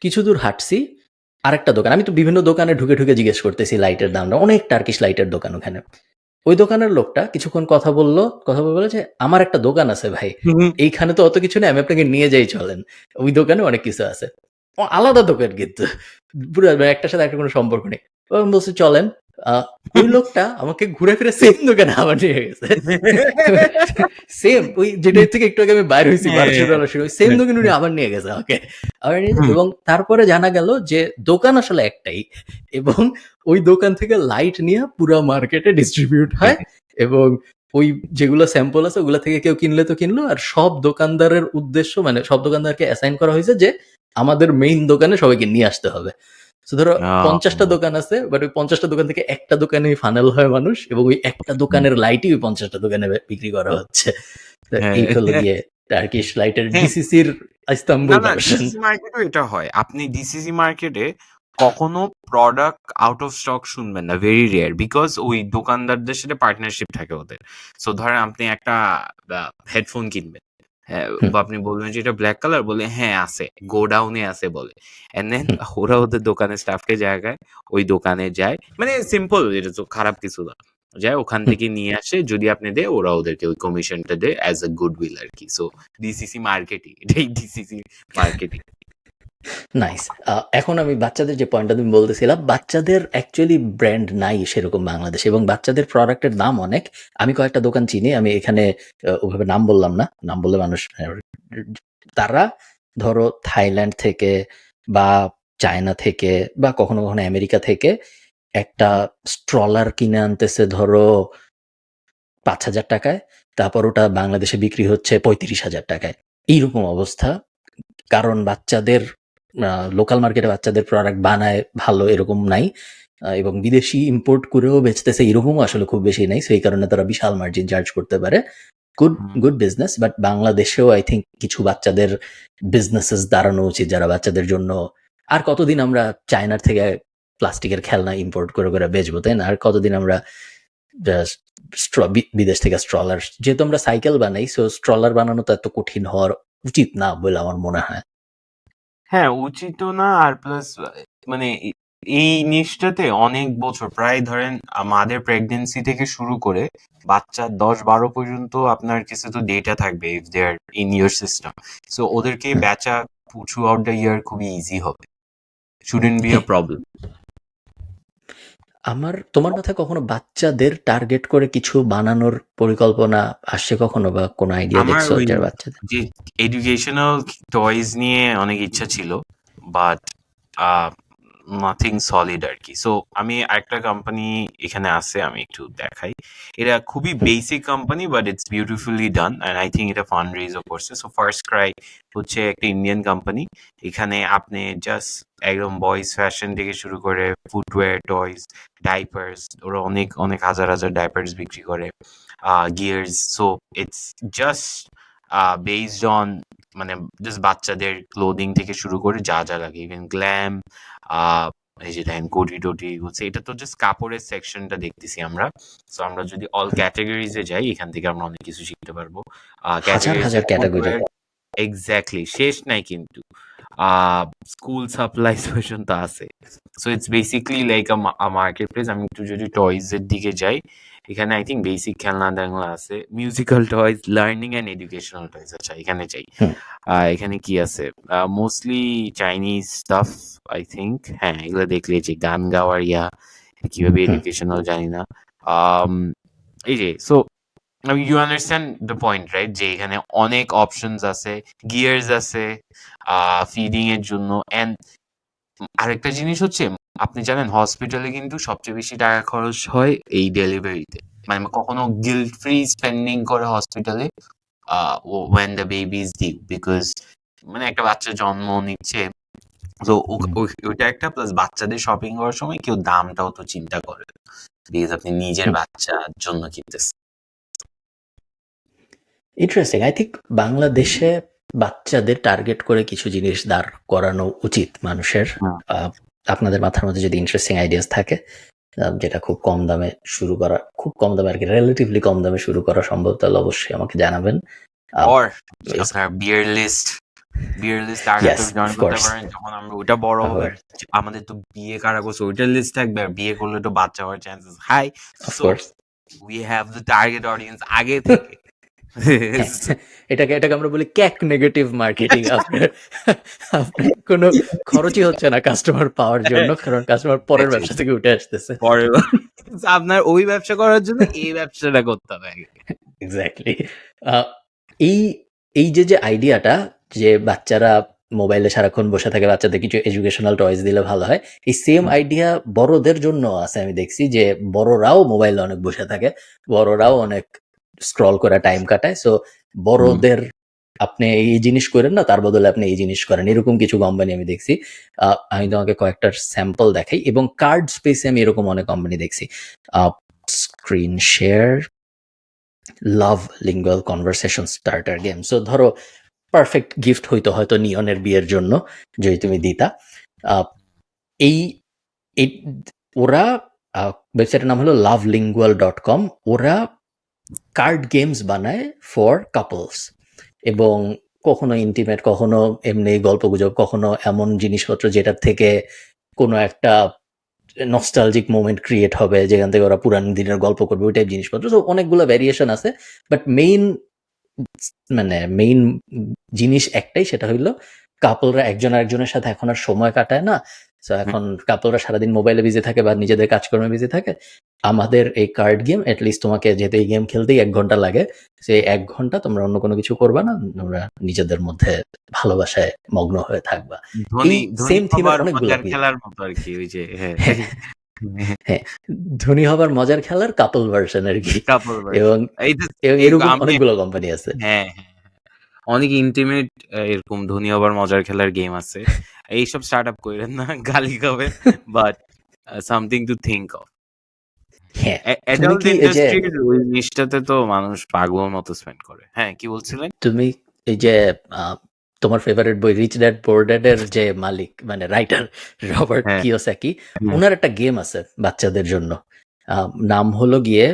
কিছু দূর হাঁটছি, আরেকটা দোকান, আমি তো বিভিন্ন দোকানে ঢুকে ঢুকে জিজ্ঞেস করতেছি লাইটের দামটা, অনেক টার্কিশ লাইটের দোকান ওখানে। ওই দোকানের লোকটা কিছুক্ষণ কথা বললো বলে যে আমার একটা দোকান আছে ভাই, এইখানে তো অত কিছু নেই, আমি আপনাকে নিয়ে যাই চলেন, ওই দোকানে অনেক কিছু আছে। আলাদা দোকান কিন্তু, পুরো একটার সাথে একটা কোনো সম্পর্ক নেই। আমি বলছি চলেন। ওই লোকটা আমাকে ঘুরে ফিরে সেম দোকানে আবার নিয়ে গেছে, সেম ওই যেটার থেকে একটু আগে আমি বাইর হয়েছি $1200, সেম দোকানে উনি আবার নিয়ে গেছে আমাকে, আবার নিয়ে গেছে। এবং তারপরে জানা গেল যে দোকান আসলে একটাই, এবং ওই দোকান থেকে লাইট নিয়ে পুরো মার্কেটে ডিস্ট্রিবিউট হয়, এবং ওই যেগুলো স্যাম্পল আছে ওগুলো থেকে কেউ কিনলে তো কিনলো, আর সব দোকানদারের উদ্দেশ্য, মানে সব দোকানদারকে অ্যাসাইন করা হয়েছে যে আমাদের মেইন দোকানে সবাইকে নিয়ে আসতে হবে। তো ধরো 50টা দোকান আছে, বাট ওই 50টা দোকান থেকে একটা দোকানে ফানেল হয় মানুষ, এবং ওই একটা দোকানের লাইটই ওই 50টা দোকানে বিক্রি করা হচ্ছে। তো এই হলো গিয়ে টার্কিশ লাইটের ডিসিসির ইস্তাম্বুল না না ভার্সন। ডিসিসি মার্কেটও এটা হয় আপনি ডিসিসি মার্কেটে কখনো প্রোডাক্ট আউট অফ স্টক শুনবেন না ভেরি রেয়ার বিকজ ওই দোকানদারদের সাথে পার্টনারশিপ থাকে ওদের সো ধরেন আপনি একটা হেডফোন কিনবেন হ্যাঁ বা আপনি বলবেন যে এটা ব্ল্যাক কালার বলে হ্যাঁ আছে গোডাউনে আছে বলে এন্ড দেন ওরা ওদের দোকানের স্টাফকে জায়গায় ওই দোকানে যায় মানে সিম্পল এটা তো খারাপ কিছু না যায় ওখান থেকে নিয়ে আসে যদি আপনি দেয় ওরা ওদেরকে ওই কমিশনটা দেয় অ্যাজ এ গুড উইল আর কি সো ডিসিসি মার্কেটিং এটাই ডিসিসি মার্কেটিং নাইস। এখন আমি বাচ্চাদের যে পয়েন্টটা তুমি বলতেছিলাম, বাচ্চাদের অ্যাকচুয়ালি ব্র্যান্ড নাই সেরকম বাংলাদেশে, এবং বাচ্চাদের প্রোডাক্টের দাম অনেক। আমি কয়েকটা দোকান চিনি, আমি এখানে ওভাবে নাম বললাম না, নাম বললে মানুষ তারা ধরো থাইল্যান্ড থেকে বা চায়না থেকে বা কখনো কখনো আমেরিকা থেকে একটা স্ট্রলার কিনে আনতেছে ধরো 5,000 টাকায়, তারপর ওটা বাংলাদেশে বিক্রি হচ্ছে 35,000 টাকায়। এইরকম অবস্থা। কারণ বাচ্চাদের লোকাল মার্কেটে বাচ্চাদের প্রোডাক্ট বানায় ভালো এরকম নাই, এবং বিদেশি ইম্পোর্ট করেও বেচতেছে এরকমও আসলে খুব বেশি নাই, সেই কারণে তারা বিশাল মার্জিন চার্জ করতে পারে। গুড গুড বিজনেস, বাট বাংলাদেশেও আই থিঙ্ক কিছু বাচ্চাদের বিজনেসেস দাঁড়ানো উচিত যারা বাচ্চাদের জন্য। আর কতদিন আমরা চায়নার থেকে প্লাস্টিকের খেলনা ইম্পোর্ট করে করে বেচবো, তাই না? আর কতদিন আমরা বিদেশ থেকে স্ট্রলার, যেহেতু আমরা সাইকেল বানাই, সো স্ট্রলার বানানো তো এত কঠিন হওয়ার উচিত না বলে আমার মনে হয়। হ্যাঁ, উচিতও না। আর প্লাস মানে এই জিনিসটাতে অনেক বছর, প্রায় ধরেন মাদের প্রেগনেন্সি থেকে শুরু করে বাচ্চা 10-12 পর্যন্ত আপনার কাছে তো ডেটা থাকবে if they are in your system. So ওদেরকে বেচা থ্রু আউট দ্য ইয়ার খুবই ইজি হবে, শুডেন্ট বি আ প্রবলেম। তোমার মাথায় কখনো বাচ্চাদের টার্গেট করে কিছু বানানোর পরিকল্পনা আসছে কখনো, বা কোনো আইডিয়া আমার দেখছো ওই যার বাচ্চাদের? যে এডুকেশনাল টয়েজ নিয়ে অনেক ইচ্ছা ছিল, বাট নাথিং সলিড আর কি। সো আমি আরেকটা কোম্পানি এখানে আছে, আমি একটু দেখাই। এটা খুবই basic company, but it's beautifully done, and I think এটা ফান্ড রেজও করছে। সো ফার্স্ট ক্রাই হচ্ছে একটা ইন্ডিয়ান কোম্পানি। এখানে আপনি জাস্ট একদম বয়েজ ফ্যাশন থেকে শুরু করে ফুটওয়্যার, টয়স, ডাইপার্স, ওরা অনেক অনেক হাজার হাজার ডাইপার্স বিক্রি করে, gears. So it's just based on মানে জাস্ট বাচ্চাদের ক্লোদিং থেকে শুরু করে যা যা লাগে, ইভেন গ্ল্যাম, এই যে দেখেন কোটি টোটি বলছে, এটা তো জাস্ট কাপড়ের সেকশনটা দেখতেছি আমরা। সো আমরা যদি অল ক্যাটাগরিজে যাই, এখান থেকে আমরা অনেক কিছু শিখতে পারবো। হাজার ক্যাটাগরিজে হাজার ক্যাটাগরি। এক্স্যাক্টলি শেষ নাই কিন্তু, স্কুল সাপ্লাইজ পর্যন্ত আছে। So it's basically like a market place. আমি একটু যদি টয়েজ এর দিকে যাই, এখানে আই থিঙ্ক বেসিক খেলনা টেলনা আছে, musical toys, learning and educational toys. আচ্ছা এখানে যাই, এখানে কি আছে? Mostly Chinese staff I think. হ্যাঁ, এগুলো দেখলে যে গান গাওয়ার কিভাবে এডুকেশনাল জানি না। এই যে so you understand the point right, যে এখানে অনেক অপশনস আছে, গিয়ার্স আছে ফিডিং এর জন্য। অ্যান্ড আরেকটা জিনিস হচ্ছে, আপনি জানেন হসপিটালে কিন্তু সবচেয়ে বেশি টাকা খরচ হয় এই ডেলিভারিতে। মানে কখনো গিল্ট ফ্রি স্পেন্ডিং করে হসপিটালে when the baby is due, because মানে একটা বাচ্চা জন্ম নিচ্ছে, তো ওইটা একটা। প্লাস বাচ্চাদের শপিং করার সময় কেউ দামটাও তো চিন্তা করে, বিকজ আপনি নিজের বাচ্চার জন্য কিনতেছেন। ইন্টারেস্টিং। আই থিঙ্ক বাংলাদেশে বাচ্চাদের টার্গেট করে কিছু জিনিস দাঁড় করানো উচিত মানুষের। আপনাদের মাথার মধ্যে যদি ইন্টারেস্টিং আইডিয়াস থাকে, যেটা খুব কম দামে শুরু করা, খুব কম দামে আর কি, রিলেটিভলি কম দামে শুরু করা সম্ভব, তাহলে অবশ্যই আমাকে জানাবেন। or আপনার বিয়ার লিস্ট টার্গেট জয়েন করতে পারেন, যখন আমরা ওইটা বড় হবে। আমাদের তো বিয়ে কারা করছে ওইটার লিস্ট থাকবে, আর বিয়ে করলে তো বাচ্চা হওয়ার chances high. So we have the target audience আগে থেকে। এটাকে আমরা বলি ক্যাক নেগেটিভ মার্কেটিং। আপনার কোনো খরচই হচ্ছে না কাস্টমার পাওয়ার জন্য, কারণ কাস্টমার পরের ব্যবসা থেকে উঠে আসতেছে। আপনার ওই ব্যবসা করার জন্য এই ব্যবসাটা করতে হবে। এক্স্যাক্টলি। এই যে আইডিয়াটা যে বাচ্চারা মোবাইলে সারাক্ষণ বসে থাকে, বাচ্চাদের কিছু এডুকেশনাল টয়েস দিলে ভালো হয়, এই সেম আইডিয়া বড়দের জন্য আছে। আমি দেখছি যে বড়রাও মোবাইলে অনেক বসে থাকে, বড়রাও অনেক স্ক্রল করে টাইম কাটায়। সো বড়দের আপনি এই জিনিস করেন না, তার বদলে আপনি এই জিনিস করেন, এরকম কিছু কোম্পানি আমি দেখছি। আমি তোমাকে কয়েকটা স্যাম্পল দেখাই, এবং কার্ড স্পেসে আমি এরকম অনেক কোম্পানি দেখছি। Screen share, love lingual conversation starter game. So ধরো পারফেক্ট গিফট হইতো হয়তো নিয়নের বিয়ের জন্য যদি তুমি দিতা। এই ওরা ওয়েবসাইটের নাম হলো lovelingual.com। ওরা কার্ড গেমস বানায় ফর কাপলস, এবং কখনো ইন্টিমেট, কখনো এমনি গল্পগুজব, কখনো এমন জিনিসপত্র যেটার থেকে কোনো একটা নস্টালজিক মোমেন্ট ক্রিয়েট হবে, যেখান থেকে ওরা পুরান দিনের গল্প করবে, ওই টাইপ জিনিসপত্র। সো অনেকগুলো ভ্যারিয়েশন আছে, বাট মেইন জিনিস একটাই, সেটা হইলো কাপলরা একজন আরেকজনের সাথে এখন আর সময় কাটায় না, তো এখন কাপলরা সারাদিন মোবাইলে বিজি থাকে বা নিজেদের কাজকর্মে বিজি থাকে। আমাদের এই কার্ড গেম এটলিস্ট তোমাকে যেহেতু এই গেম খেলতেই 1 ঘন্টা লাগে, সেই 1 ঘন্টা তোমরা অন্য কোনো কিছু করবা না, তোমরা নিজেদের মধ্যে ভালোবাসায় মগ্ন হয়ে থাকবা। এই সেম থিমের অনেকগুলো মজার খেলার মতো আর কি, ওই যে হ্যাঁ হ্যাঁ, ধনী হবার মজার খেলার কাপল ভার্সন আর কি। কাপল এবং এরকম অনেকগুলো কোম্পানি আছে। হ্যাঁ অনেক ইন্টিমেট এরকম ধনী হবার মজার খেলার গেম আছে। এইসব স্টার্ট আপ করেন না, গালি খাবেন, but something to think of. হ্যাঁ, অ্যাডাল্ট ইন্ডাস্ট্রির ওই জিনিসটাতে তো মানুষ পাগলের মতো স্পেন্ড করে। হ্যাঁ, কি বলছিলেন? তুমি এই যে তোমার ফেভারিট বই রিচ ড্যাড পুয়ার ড্যাড এর যে মালিক মানে রাইটার রবার্ট কিওসাকি, ওনার একটা গেম আছে বাচ্চাদের জন্য, নাম হলো গিয়ে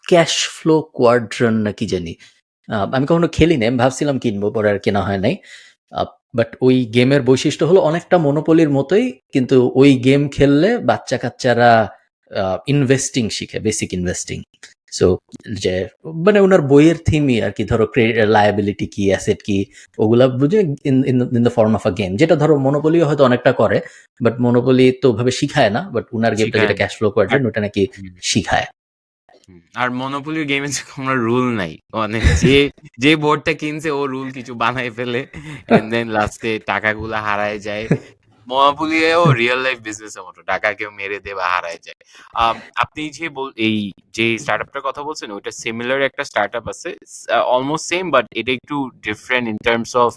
ক্যাশ ফ্লো কোয়াড্রন না কি জানি। আমি কখনো খেলিনি, আমি ভাবছিলাম কিনবো, পরে আর কেনা হয় নাই। বাট ওই গেমের বৈশিষ্ট্য হলো অনেকটা মনোপলির মতোই, কিন্তু ওই গেম খেললে বাচ্চা কাচ্চারা ইনভেস্টিং শিখে, বেসিক ইনভেস্টিং। সো যে মানে ওনার বইয়ের থিমই আর কি, ধরো লায়াবিলিটি কি, অ্যাসেট কি, ওগুলা বুঝে in the form of a game, যেটা ধরো মনোপলিও হয়তো অনেকটা করে, বাট মনোপলি তো ওভাবে শিখায় না, বাট ওনার গেমটা যেটা ক্যাশ ফ্লো কোয়াড্রেন্ট ওটা নাকি শিখায়। আর মনোপলির গেমে কোনো রুল নাই, মানে যে বোর্ডটা কিনছে ও রুল কিছু বানাই ফেলে, এন্ড দেন লাস্টে টাকাগুলা হারায় যায়। মনোপলিও রিয়েল লাইফ বিজনেসের মতো, টাকা কেউ মেরে দেয় বা হারায় যায়। আপনি এই যে স্টার্টআপটার কথা বলছেন, ওইটা সিমিলার একটা স্টার্টআপ আছে, অলমোস্ট সেম, বাট এটা একটু different in terms of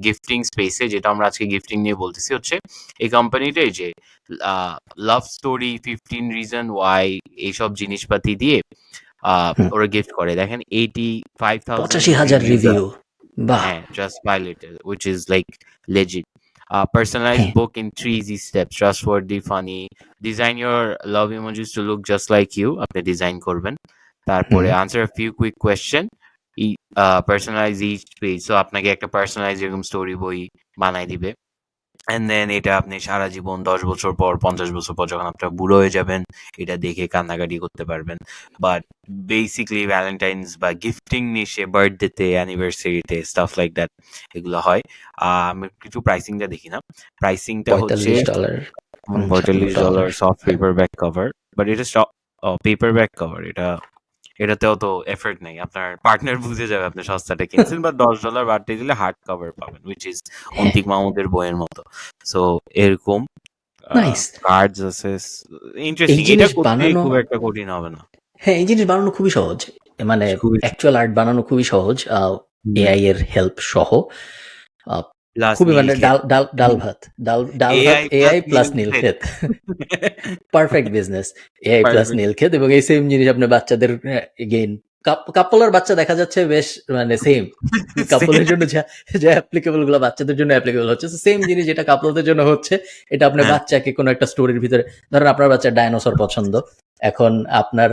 gifting স্পেসে, যেটা আমরা আজকে গিফটিং নিয়ে বলতেছি। হচ্ছে এই কোম্পানিটাই যে লাভ স্টোরি, 15 রিজন ওয়াই, এইসব জিনিসপাতি দিয়ে ওরা গিফট করে। দেখেন 85,000 রিভিউ, হ্যাঁ, just buy little, which is like legit. Personalized book in 3 easy steps, trustworthy, funny. Design your love emojis to look just like you. আপনি ডিজাইন করবেন, তারপরে answer a few quick question, personalize each page, so আপনাকে একটা personalized এরকম story বই বানাই দিবে। And then এটা আপনি সারা জীবন 10 বছর পর, 50 বছর পর যখন আপনারা বুড়ো হয়ে যাবেন, এটা দেখে কান্নাকাটি করতে পারবেন। বাট বেসিক্যালি ভ্যালেন্টাইন্স বা গিফটিং নিশে, বার্থডেতে, অ্যানিভার্সারিতে, স্টাফ লাইক দ্যাট এগুলো হয়। আমি কিছু প্রাইসিংটা দেখি না। প্রাইসিংটা হচ্ছে $45 soft paper back cover, but এটা পেপার ব্যাক কভার, এটাতেও তো এফর্ট নেই, আপনার পার্টনার বুঝে যাবে আপনি সস্তাটা কিনছেন। বা $10 বাড়তে দিলে হার্ড কভার পাবেন, উইচ ইজ অন্তিক মাহমুদের বইয়ের মতো। সো এরকম কার্ডস আছে, ইন্টারেস্টিং। এটা করতে খুব একটা কঠিন হবে না। হ্যাঁ, এই জিনিস বানানো খুবই সহজ, মানে অ্যাকচুয়াল আর্ট বানানো খুবই সহজ, এআই এর হেল্প সহ। খুবই মানে ডাল ভাত AI plus Nilkhet, perfect business, AI plus Nilkhet. এবং এই সেম জিনিস আপনি বাচ্চাদের এগেইন কাপলের বাচ্চা দেখা যাচ্ছে বেশ মানে সেম, কাপলের জন্য যা অ্যাপ্লিকেবল গুলো বাচ্চাদের জন্য অ্যাপ্লিকেবল হচ্ছে, সেম জিনিস যেটা কাপলদের জন্য হচ্ছে, এটা আপনার বাচ্চাকে কোনো একটা স্টোরির ভিতরে, ধরেন আপনার বাচ্চার ডাইনোসর পছন্দ, এখন আপনার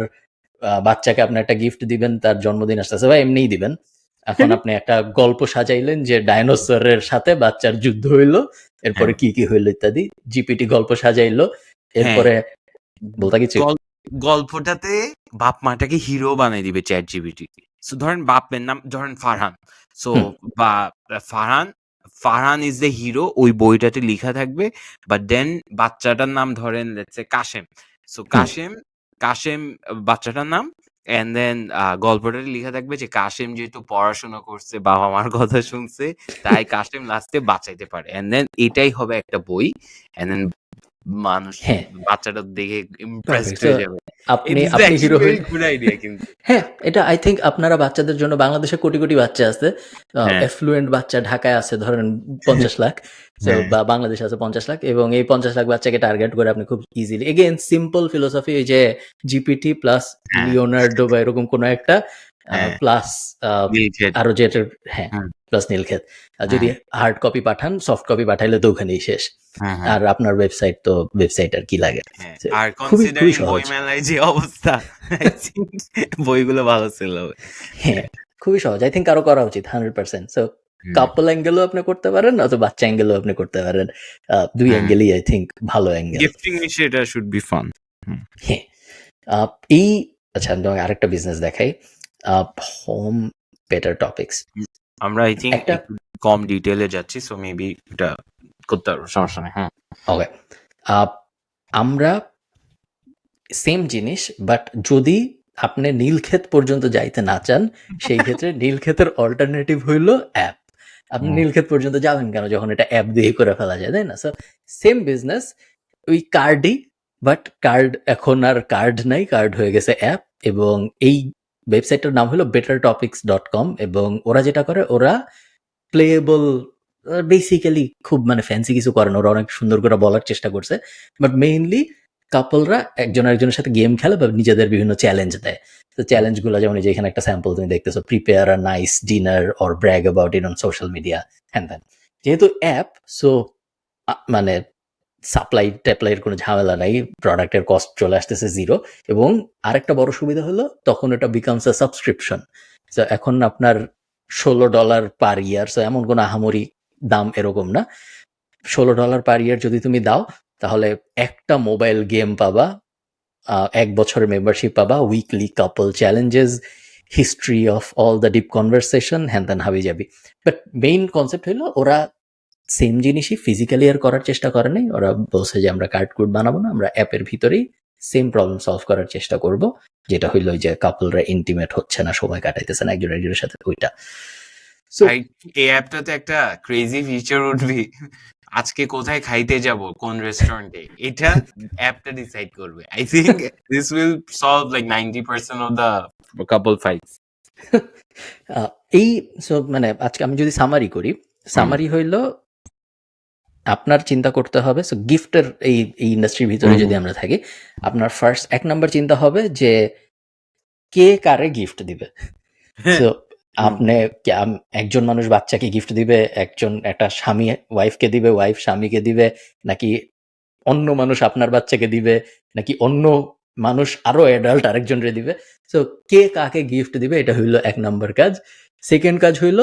বাচ্চাকে আপনি একটা গিফট দিবেন, তার জন্মদিন আসতেছে বা এমনিই দিবেন, এখন আপনি একটা গল্প সাজাইলেন যে ডাইনোসরের সাথে বাচ্চার যুদ্ধ হইলো, এরপরে কি কি হইলো ইত্যাদি, জিপিটি গল্প সাজাইলো, এরপরে বলতা কিছু গল্পটাতে বাপ মাটাকে হিরো বানাই দিবে চ্যাট জিপিটি। সো ধরেন বাপের নাম ধরেন ফারহান, সো বা ফারহান ইজ দ্য হিরো, ওই বইটাতে লেখা থাকবে। বাট দেন বাচ্চাটার নাম ধরেন let's say Kashem, so Kashem বাচ্চাটার নাম, এন্ড দেন গল্পটাতে লেখা থাকবে যে কাশেম যেহেতু পড়াশোনা করছে, বাবা মার কথা শুনছে, তাই কাশেম লাস্টে বাঁচাইতে পারে। এন্ড দেন এটাই হবে একটা বই, এন্ড দেন মানুষ বাচ্চাটা দেখে ইমপ্রেসড হয়ে যাবে। আপনি হিরো হয়ে, হ্যাঁ, এটা আই থিঙ্ক আপনারা বাচ্চাদের জন্য, বাংলাদেশে কোটি কোটি বাচ্চা আছে, এফ্লুয়েন্ট বাচ্চা ঢাকায় আছে ধরেন 50 লাখ, বা বাংলাদেশে আছে 50 লাখ, এবং এই 50 লাখ বাচ্চাকে টার্গেট করে আপনি খুব ইজিলি, এগেইন সিম্পল ফিলোসফি, ওই যে জিপিটি প্লাস লিওনার্ডো বা এরকম কোনো একটা প্লাস আরো যেটা, হ্যাঁ, প্লাস নীলক্ষেত, যদি হার্ড কপি পাঠান, সফট কপি পাঠাইলে তো ওখানেই শেষ। আর আপনার ওয়েবসাইট তো ওয়েবসাইট আর কি লাগে। আর কনসিডারিং বই মেলায় যে অবস্থা, বইগুলো ভালো সেল হবে। হ্যাঁ, খুবই সহজ, আই থিঙ্ক আরো করা উচিত 100%। সো কাপল অ্যাঙ্গেলও আপনি করতে পারেন, অথবা বাচ্চা অ্যাঙ্গেলও আপনি করতে পারেন, দুই অ্যাঙ্গেলই আই থিঙ্ক ভালো অ্যাঙ্গেল। গিফটিং এটা শুড বি ফান। হ্যাঁ, এই আচ্ছা আমি আরেকটা বিজনেস দেখাই, হোম বেটার টপিকস। আমরা আই থিঙ্ক কম ডিটেলে যাচ্ছি, সো মেবি এটা করতে পারবো, সমস্যা নেই। ওকে, আমরা সেম জিনিস, বাট যদি আপনি নীলক্ষেত পর্যন্ত যাইতে না চান, সেই ক্ষেত্রে নীলক্ষেতের অল্টারনেটিভ হইল অ্যাপ। আপনি নীলক্ষেত পর্যন্ত যাবেন কেন যখন এটা অ্যাপ দিয়ে করে ফেলা যায়, তাই না? সো সেম বিজনেস, ওই কার্ডই, বাট কার্ড এখন আর কার্ড নাই, কার্ড হয়ে গেছে অ্যাপ। এবং এই ওয়েবসাইটটার নাম হলো bettertopics.com, এবং ওরা যেটা করে, ওরা প্লেয়েবল, বেসিক্যালি খুব মানে ফ্যান্সি কিছু করে না, ওরা অনেক সুন্দর করে বলার চেষ্টা করছে, বাট মেইনলি কাপলরা একজন আরেকজনের সাথে গেম খেলে বা নিজেদের বিভিন্ন চ্যালেঞ্জ দেয়। তো চ্যালেঞ্জগুলো যেমন এই যে এখানে একটা স্যাম্পল তুমি দেখতেছো, prepare a nice dinner or brag about it on social media, হ্যান ত্যান। যেহেতু অ্যাপ, সো মানে সাপ্লাই ট্যাপ্লাইয়ের কোনো ঝামেলা নাই, প্রোডাক্টের কস্ট চলে আসতেছে জিরো। এবং আরেকটা বড় সুবিধা হলো তখন এটা বিকামস আ সাবস্ক্রিপশন। সো এখন আপনার $16 পার ইয়ার, সো এমন কোনো আহামরি দাম এরকম না। $16 পার ইয়ার যদি তুমি দাও, তাহলে একটা মোবাইল গেম পাবা, 1 বছরের মেম্বারশিপ পাবা, weekly couple challenges, history of all the deep conversation, হ্যান ত্যান হাবি যাবি। বাট মেইন কনসেপ্ট হলো ওরা সেম জিনিসই ফিজিক্যালি আর করার চেষ্টা করে নাই। ওরা বলছে যে আমরা কার্ড কোড বানাবো না, আমরা অ্যাপের ভিতরেই সেম প্রবলেম সলভ করার চেষ্টা করব, যেটা হইলো যে কাপলরা ইন্টিমেট হচ্ছে না, সময় কাটাইতেছে না একজন একজনের সাথে, ওইটা। সো ভাই এই অ্যাপটাতে একটা ক্রেজি ফিচার উঠবি, আজকে কোথায় খাইতে যাব, কোন রেস্টুরেন্টে, এটা অ্যাপটা ডিসাইড করবে। I think this will solve like 90% of the couple fights. এই সো মানে আজকে আমি যদি সামারি করি, সামারি হইল আপনার চিন্তা করতে হবে, সো গিফটের এই ইন্ডাস্ট্রির ভিতরে যদি আমরা থাকি, আপনার ফার্স্ট 1 নাম্বার চিন্তা হবে যে কে কারে গিফট দিবে। সো আপনি একজন মানুষ বাচ্চাকে গিফট দিবে, একজন একটা স্বামী ওয়াইফকে দিবে, ওয়াইফ স্বামীকে দিবে, নাকি অন্য মানুষ আপনার বাচ্চাকে দিবে, নাকি অন্য মানুষ আরো অ্যাডাল্ট আরেকজনরে দিবে। সো কে কাকে গিফট দিবে, এটা হইল 1 নাম্বার কাজ। সেকেন্ড কাজ হইল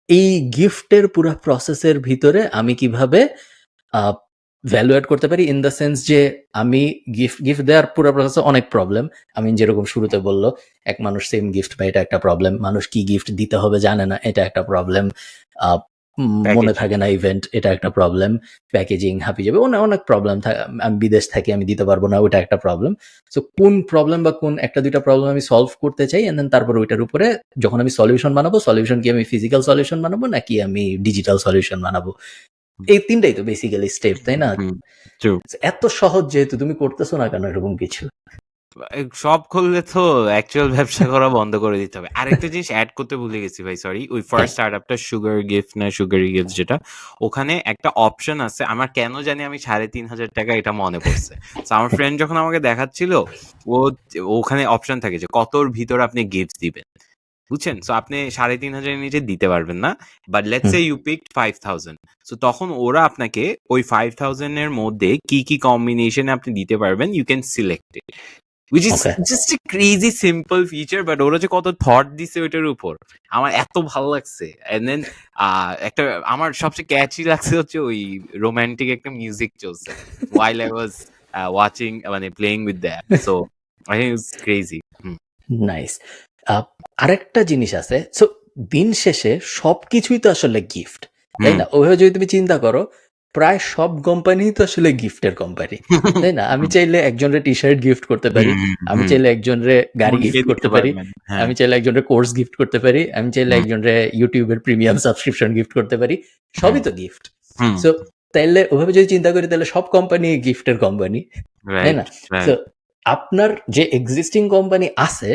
এই গিফটের পুরো প্রসেসের ভিতরে আমি কিভাবে ভ্যালু অ্যাড করতে পারি, ইন দ্য সেন্স যে আমি গিফট দেওয়ার পুরো প্রসেসে অনেক প্রবলেম। আমি যেরকম শুরুতে বললো, এক মানুষ সেম গিফট পায়, এটা একটা প্রবলেম। মানুষ কি গিফট দিতে হবে জানে না, এটা একটা প্রবলেম। মনে থাকে না ইভেন্ট, এটা একটা প্রবলেম। প্যাকেজিং হাঁপি যাবে, অনেক প্রবলেম থাকে। আমি বিদেশ থাকি, আমি দিতে পারবো না, ওটা একটা প্রবলেম। সো কোন প্রবলেম বা কোন একটা দুইটা প্রবলেম আমি সলভ করতে চাই, এন্ড দেন তারপর ওইটার উপরে যখন আমি সলিউশন বানাবো, সলিউশন কি আমি ফিজিক্যাল সলিউশন বানাবো নাকি আমি ডিজিটাল সলিউশন বানাবো, এই তিনটাই তো বেসিক্যালি স্টেপ, তাই না? এত সহজ যেহেতু, তুমি করতেছো না কেন এরকম কিছু? সব করলে তো অ্যাকচুয়াল ব্যবসা করা বন্ধ করে দিতে হবে। আরেকটা জিনিস অ্যাড করতে ভুলে গেছি ভাই, সরি। ওই ফার্স্ট স্টার্টআপটা সুগার গিফট না সুগারি গিফট, যেটা ওখানে একটা অপশন আছে, আমার কেন জানি আমি 3,500 টাকা এটা মনে পড়ছে। তো আমার ফ্রেন্ড যখন আমাকে দেখাচ্ছিল, ওখানে অপশন থাকে যে কতর ভিতর আপনি গিফট দিবেন, বুঝছেন? সো আপনি 3,500 নিচে দিতে পারবেন না, but let's say you picked 5,000। So তখন ওরা আপনাকে ওই 5,000 এর মধ্যে কি কি কম্বিনেশনে আপনি দিতে পারবেন, you can select it, which is just a crazy simple feature, but ওরা যে কত থট দিছে ওইটার উপর, আমার এত ভালো লাগছে। and then একটা আমার সবচেয়ে ক্যাচি লাগছে হচ্ছে ওই রোমান্টিক একটা মিউজিক চলছে while I was watching, মানে playing with the app, so I think it's crazy. Nice. আরেকটা জিনিস আছে, সো দিন শেষে সবকিছুই তো আসলে গিফট, তাই না? ওইভাবে যদি তুমি চিন্তা করো, প্রায় সব কোম্পানি তো আসলে গিফটের কোম্পানি, তাই না? আমি চাইলে একজনের টি শার্ট গিফট করতে পারি, আমি চাইলে একজনের গাড়ি গিফট করতে পারি, আমি চাইলে একজনের কোর্স গিফট করতে পারি, আমি চাইলে একজনের ইউটিউবের প্রিমিয়াম সাবস্ক্রিপশন গিফট করতে পারি, সবই তো গিফট। সো তাইলে ওইভাবে যদি চিন্তা করি, তাহলে সব কোম্পানি গিফটের কোম্পানি, তাই না? তো আপনার যে এক্সিস্টিং কোম্পানি আছে,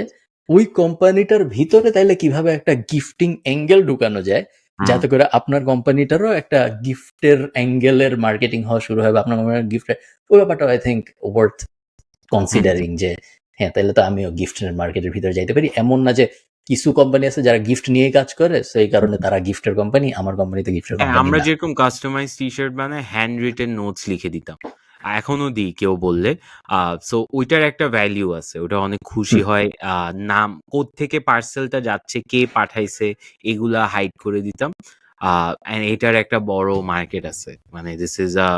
ওই কোম্পানিটার ভিতরে তাইলে কিভাবে একটা গিফটিং অ্যাঙ্গেল ঢুকানো যায়, যাতে করে আপনার কোম্পানিটারও একটা গিফটের অ্যাঙ্গেলের মার্কেটিং হওয়া শুরু হয়, বা আপনার কোম্পানির গিফটের ওই ব্যাপারটা আই থিঙ্ক ওয়ার্থ কনসিডারিং, যে হ্যাঁ তাহলে তো আমিও গিফটের মার্কেটের ভিতরে যাইতে পারি। এমন না যে কিছু কোম্পানি আছে যারা গিফট নিয়ে কাজ করে, সেই কারণে তারা গিফটের কোম্পানি, আমার কোম্পানিতে গিফটের কোম্পানি। আমরা যেরকম কাস্টমাইজ টি শার্ট বানায় হ্যান্ড রিটেন নোটস লিখে দিতাম, এখনো দিই কেউ বললে। সো ওইটার একটা ভ্যালিউ আছে, ওটা অনেক খুশি হয়। নাম, কোত্থেকে পার্সেলটা যাচ্ছে, কে পাঠাইছে, এগুলা হাইড করে দিতাম। এটার একটা বড় মার্কেট আছে, মানে this is a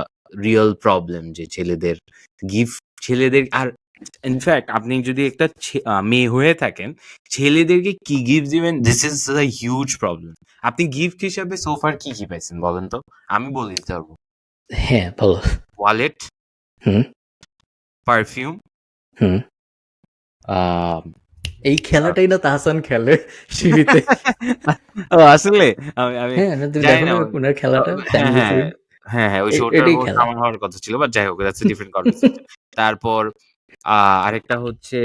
real problem যে ছেলেদের গিফট, ছেলেদের। আর ইনফ্যাক্ট আপনি যদি একটা মেয়ে হয়ে থাকেন, ছেলেদেরকে কি গিফট দিবেন, this is a huge problem. আপনি গিফট হিসাবে সোফার কি কি পাইছেন বলেন তো? আমি বলে দিতে পারবো। হ্যাঁ, বলো। ওয়ালেট, হুম, পারফিউম, হুম। এই খেলাটাই না তাহসান খেলে শিবিতে। ও আসলে আমি আমি হ্যাঁ, না তুমি জানি দেখো না না ওনার খেলাটা হ্যাঁ ফ্যামিলি হ্যাঁ ফিউড। হ্যাঁ হ্যাঁ ওই শোটার এটাই হোস্ট খেলা। আমার হওয়ার কথা ছিল বাট যাই হোক দ্যাটস এ ডিফারেন্ট কনভারসেশন। তারপর আরেকটা হচ্ছে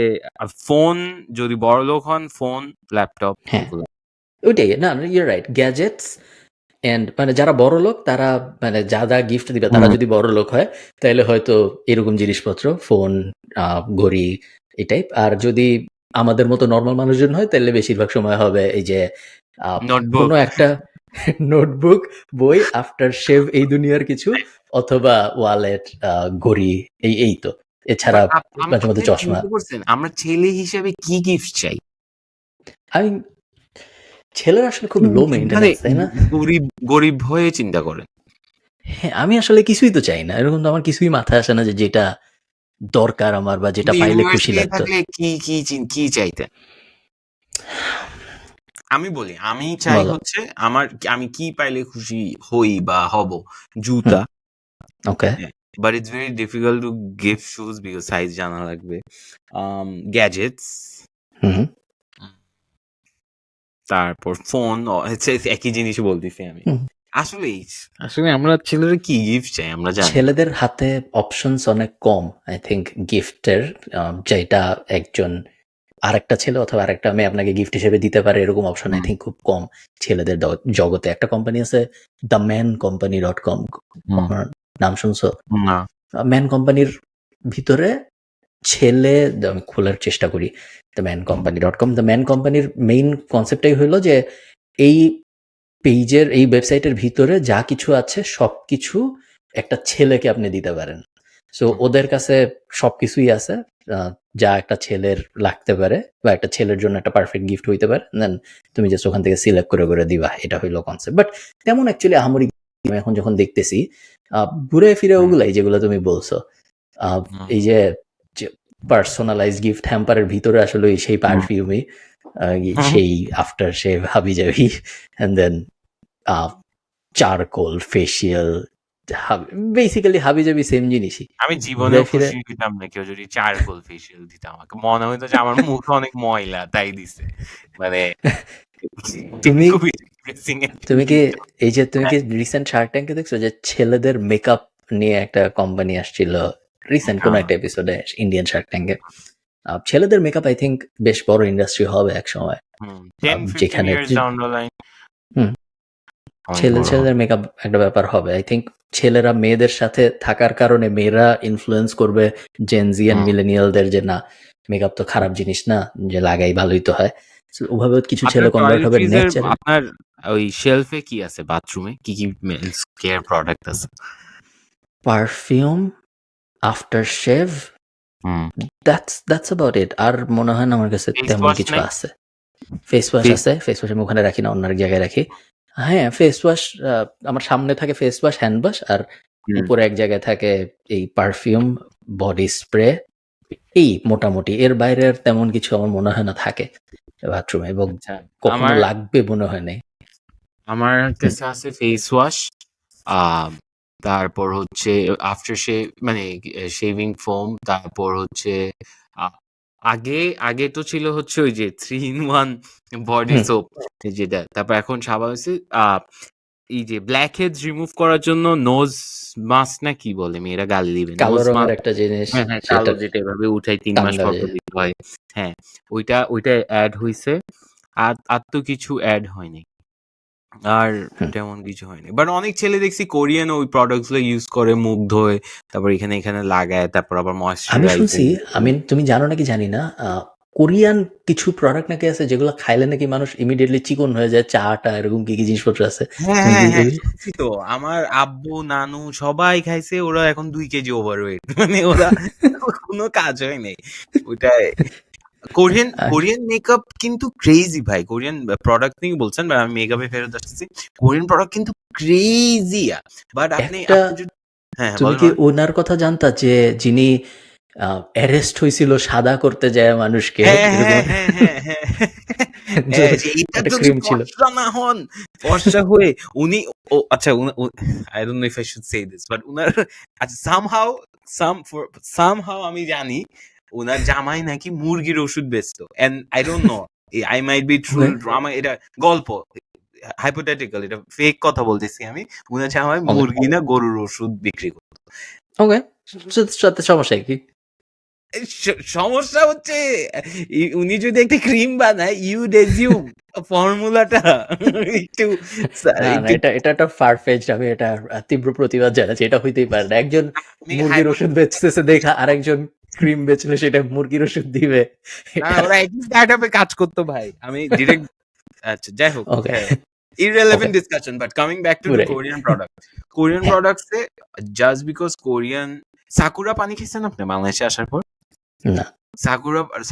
ফোন, যদি বড় লোক হন ফোন, ল্যাপটপ হ্যাঁ, এগুলো। ওইটাই না, ইউ রাইট, গ্যাজেটস এন্ড মানে যারা বড় লোক তারা মানে যা গিফট দিবে তারা যদি বড় লোক হয় তাহলে হয়তো এরকম জিনিসপত্র, ফোন, ঘড়ি, এই টাইপ। আর যদি আমাদের মতো নর্মাল মানুষজন হয় তাহলে বেশিরভাগ সময় হবে এই যে নোটবুক। কোনো একটা নোটবুক, বই, আফটার শেভ, এই দুনিয়ার কিছু, অথবা ওয়ালেট, ঘড়ি, এই তো। এছাড়া বাট মাঝে মধ্যে আপনি চশমা। চিন্তা করছেন আমরা ছেলে হিসেবে কি গিফট চাই? আমি ছেলেরা আসলে খুব লো মানে মেইনটেনেন্স, তাই না? গরিব গরিব হয়ে চিন্তা করেন। হ্যাঁ, আমি আসলে কিছুই তো চাই না, এরকম তো আমার কিছুই মাথায় আসে না যে যেটা দরকার আমার বা যেটা কিন্তু পাইলে খুশি ইউনিভার্সিটি লাগতো। থাকলে কি চাইতেন? আমি বলি আমি চাই বলো। হচ্ছে আমি কি পাইলে খুশি হই বা হব, হুম, জুতা। Okay. But it's very difficult to give shoes because size জানা লাগবে। গ্যাজেটস, হুম, তারপর ফোন, একই জিনিসই বলতেছি আমি। হুম। আসলে আসলে আমরা ছেলেরা কি গিফট চাই আমরা জানি না। ছেলেদের হাতে অপশনস অনেক কম আই থিঙ্ক গিফটের, যেটা একজন আরেকটা ছেলে অথবা আরেকটা মেয়ে আপনাকে গিফট হিসেবে দিতে পারে এরকম অপশন আই হুম, থিঙ্ক খুব কম ছেলেদের জগতে। একটা কোম্পানি আছে themancompany.com, হুম, আপনার নাম শুনছো? না। ম্যান কোম্পানির ভিতরে ছেলে, আমি খোলার চেষ্টা করি themancompany.com। দ্য ম্যান কোম্পানির মেইন কনসেপ্টটাই হলো যে এই পেজের, এই ওয়েবসাইটের ভিতরে যা কিছু আছে সবকিছু একটা ছেলেকে আপনি দিতে পারেন। সো ওদের কাছে সবকিছুই আছে, যা একটা ছেলের লাগতে পারে বা একটা ছেলের জন্য একটা পারফেক্ট গিফট হইতে পারে। দেন তুমি জাস্ট ওখান থেকে সিলেক্ট করে দিবা, এটা হইলো কনসেপ্ট। বাট তেমন অ্যাকচুয়ালি আহামরি আমি এখন যখন দেখতেছি ঘুরে ফিরে ওগুলাই যেগুলো তুমি বলছো, এই যে পার্সোনালাইজ গিফট হ্যাম্পারের ভিতরে আসলে সেই পারফিউমই, সেই আফটার শেভ, হাবি জাবি, and then charcoal, facial, basically হাবি জাবি সেম জিনিসই। আমি ঘুরে জীবনেও ফিরে খুশি হইতাম না কেউ যদি চারকোল ফেসিয়াল দিত আমাকে। মনে হইতো যে আমার মুখ অনেক ময়লা তাই দিছে। মানে তুমি খুবই ডিপ্রেসিং একটা তুমি কি গিফট। এই যে তুমি কি রিসেন্ট শার্ক ট্যাঙ্কে দেখছো যে ছেলেদের মেকআপ নিয়ে একটা কোম্পানি আসছিল রিসেন্ট কোন একটা এপিসোডে ইন্ডিয়ান শার্ক ট্যাঙ্কে? ছেলেদের মেকআপ আই থিঙ্ক বেশ বড় ইন্ডাস্ট্রি হবে এক সময়, 10-15 যেখানে ইয়ার্স ডাউন দ্য লাইন হুম, অনেক বড় হবে। ছেলেদের মেকআপ একটা ব্যাপার হবে আই থিঙ্ক। ছেলেরা মেয়েদের সাথে থাকার কারণে মেয়েরা ইনফ্লুয়েন্স করবে জেনজি এন্ড মিলেনিয়ালদের যে না, মেকআপ তো খারাপ জিনিস না, যে লাগাই ভালোই তো হয়। So, ওভাবে কিছু ছেলে আপনার কনভার্ট হবে টয়লেট্রিজ এর ন্যাচারালি। আপনার ওই শেলফে কি আছে বাথরুমে? কি মেন্স কেয়ার প্রোডাক্ট আছে? Perfume, after shave, hmm. That's about it. আর মনে হয় না আমার কাছে ফেস তেমন ওয়াশ কিছু নাই? আছে। ফেস ওয়াশ ফেস আছে, ফেস ওয়াশ আমি ওখানে রাখি না, অন্য এক জায়গায় রাখি। হ্যাঁ, ফেস ওয়াশ আমার সামনে থাকে, ফেস ওয়াশ, হ্যান্ড ওয়াশ, আর উপরে এক জায়গায় থাকে এই পারফিউম, বডি স্প্রে, এই মোটামুটি। এর বাইরে আর তেমন কিছু আমার মনে হয় না থাকে বাথরুমে, এবং আচ্ছা। কখনো আমার লাগবে মনে হয় নাই। আমার কাছে আছে ফেস ওয়াশ, তারপর হচ্ছে আফটার শেভ মানে শেভিং ফোম, তারপর হচ্ছে আ- আগে আগে তো ছিল হচ্ছে ওই যে 3 in 1 বডি হুম, সোপ যেটা, তারপর এখন সাবান হচ্ছে এই যে ব্ল্যাক হেডস রিমুভ করার জন্য নোজ মাস্ক না কি বলে মেয়েরা গাল দিবে, কালো নোজ রঙের মাস্ক। একটা জিনিস, হ্যাঁ হ্যাঁ কালো সেটা যেটা এভাবে উঠাই 3 মাস পর টাঙ্গালে। পর দিতে হয়। হ্যাঁ ওইটা অ্যাড হইছে। আর তো কিছু অ্যাড হয়নি। আর হুম। তেমন কিছু হয়নি। বাট অনেক ছেলে দেখছি কোরিয়ান ওই প্রোডাক্টস গুলো ইউজ করে মুখ ধোয়, তারপর এখানে লাগায়, তারপর আবার আমি ময়েশ্চারাইজার। শুনছি, তুমি জানো নাকি জানি না, কোরিয়ান কিছু প্রোডাক্ট নাকি আছে যেগুলো খাইলে নাকি মানুষ ইমিডিয়েটলি চিকন হয়ে যায়, চাটা এরকম কি কি জিনিসপত্র আছে। হ্যাঁ তুমি কি হ্যাঁ হ্যাঁ শুনছি তো। আমার আব্বু নানু সবাই খাইছে, ওরা এখন 2 কেজি ওভারওয়েট। মানে ওরা কোনো কাজ হয় নাই ওইটাই। কোরিয়ান আহ, কোরিয়ান মেকআপ কিন্তু ক্রেজি ভাই। কোরিয়ান প্রোডাক্ট নিয়ে বলছেন বা আমি মেকআপে ফেরত আসতেছি। কোরিয়ান প্রোডাক্ট কিন্তু ক্রেজি। বাট আপনি একটা, আপনি যদি হ্যাঁ হ্যাঁ তুমি বলেন কি বলেন। ওনার কথা জানতা যে যিনি অ্যারেস্ট হয়েছিল সাদা করতে যায় মানুষকে হ্যাঁ, এরকম? হ্যাঁ, হ্যাঁ, হ্যাঁ, হ্যাঁ। যে এটা একটা যদি ক্রিম ছিল। ফর্সা না হন, ফর্সা হয়ে উনি আচ্ছা I don't know if I should say this, but উনার আচ্ছা সামহাউ আমি জানি উনার জামাই নাকি মুরগির ওষুধ বেচতো, and I don't know, I might be true, আমার এটা গল্প, হাইপোথেটিক্যাল, এটা ফেক কথা বলতেছি আমি, উনার জামাই মুরগি না গরুর ওষুধ বিক্রি করতো। ওকে, সাথে সমস্যা কি? সমস্যা হচ্ছে উনি যদি একটা ক্রিম বানায়, ইউ রেজিউম ফর্মুলাটা একটু না না, এটা একটা ফারফেচড, আমি এটা তীব্র প্রতিবাদ জানাচ্ছি। এটা হইতেই পারে না। একজন মুরগির ওষুধ বেচতেছে দেখা আরেকজন ক্রিম বেচলে সেটা মুরগির ওষুধ দিবে। ওরা একই স্টার্টআপে কাজ করতো ভাই, আমি ডিরেক্ট আচ্ছা যাই হোক, ওকে, irrelevant discussion, but coming back to the Korean products, Korean products A just because Korean sakura পানি খেয়েছেন আপনি বাংলাদেশে আসার পর? না।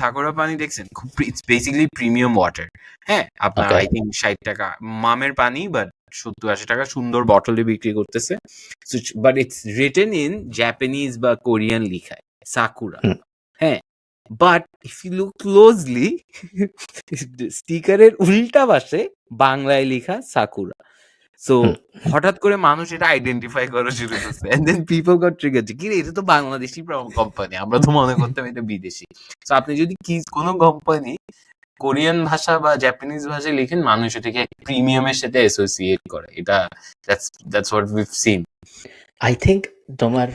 সাকুরা পানি দেখছেন, খুব ইটস বেসিক্যালি প্রিমিয়াম ওয়াটার। হ্যাঁ, আপনার আই থিঙ্ক 60 টাকা মামের পানি, বাট 70-80 টাকা সুন্দর বটলে বিক্রি করতেছে, but it's written in Japanese বা কোরিয়ান লিখায় সাকুরা। হ্যাঁ, but if you look closely স্টিকারের উল্টা পাশে বাংলায় লেখা সাকুরা। সো হঠাৎ করে মানুষ এটা আইডেন্টিফাই করা শুরু করছে, and then people got triggered, কি রে এটা তো বাংলাদেশি কোম্পানি, আমরা তো মনে করতাম এটা বিদেশি। সো আপনি যদি কি কোনো কোম্পানি কোরিয়ান ভাষা বা জাপানিজ ভাষায় লিখেন, মানুষ এটাকে প্রিমিয়ামের সাথে অ্যাসোসিয়েট করে। এটা that's what we've seen. I think তোমার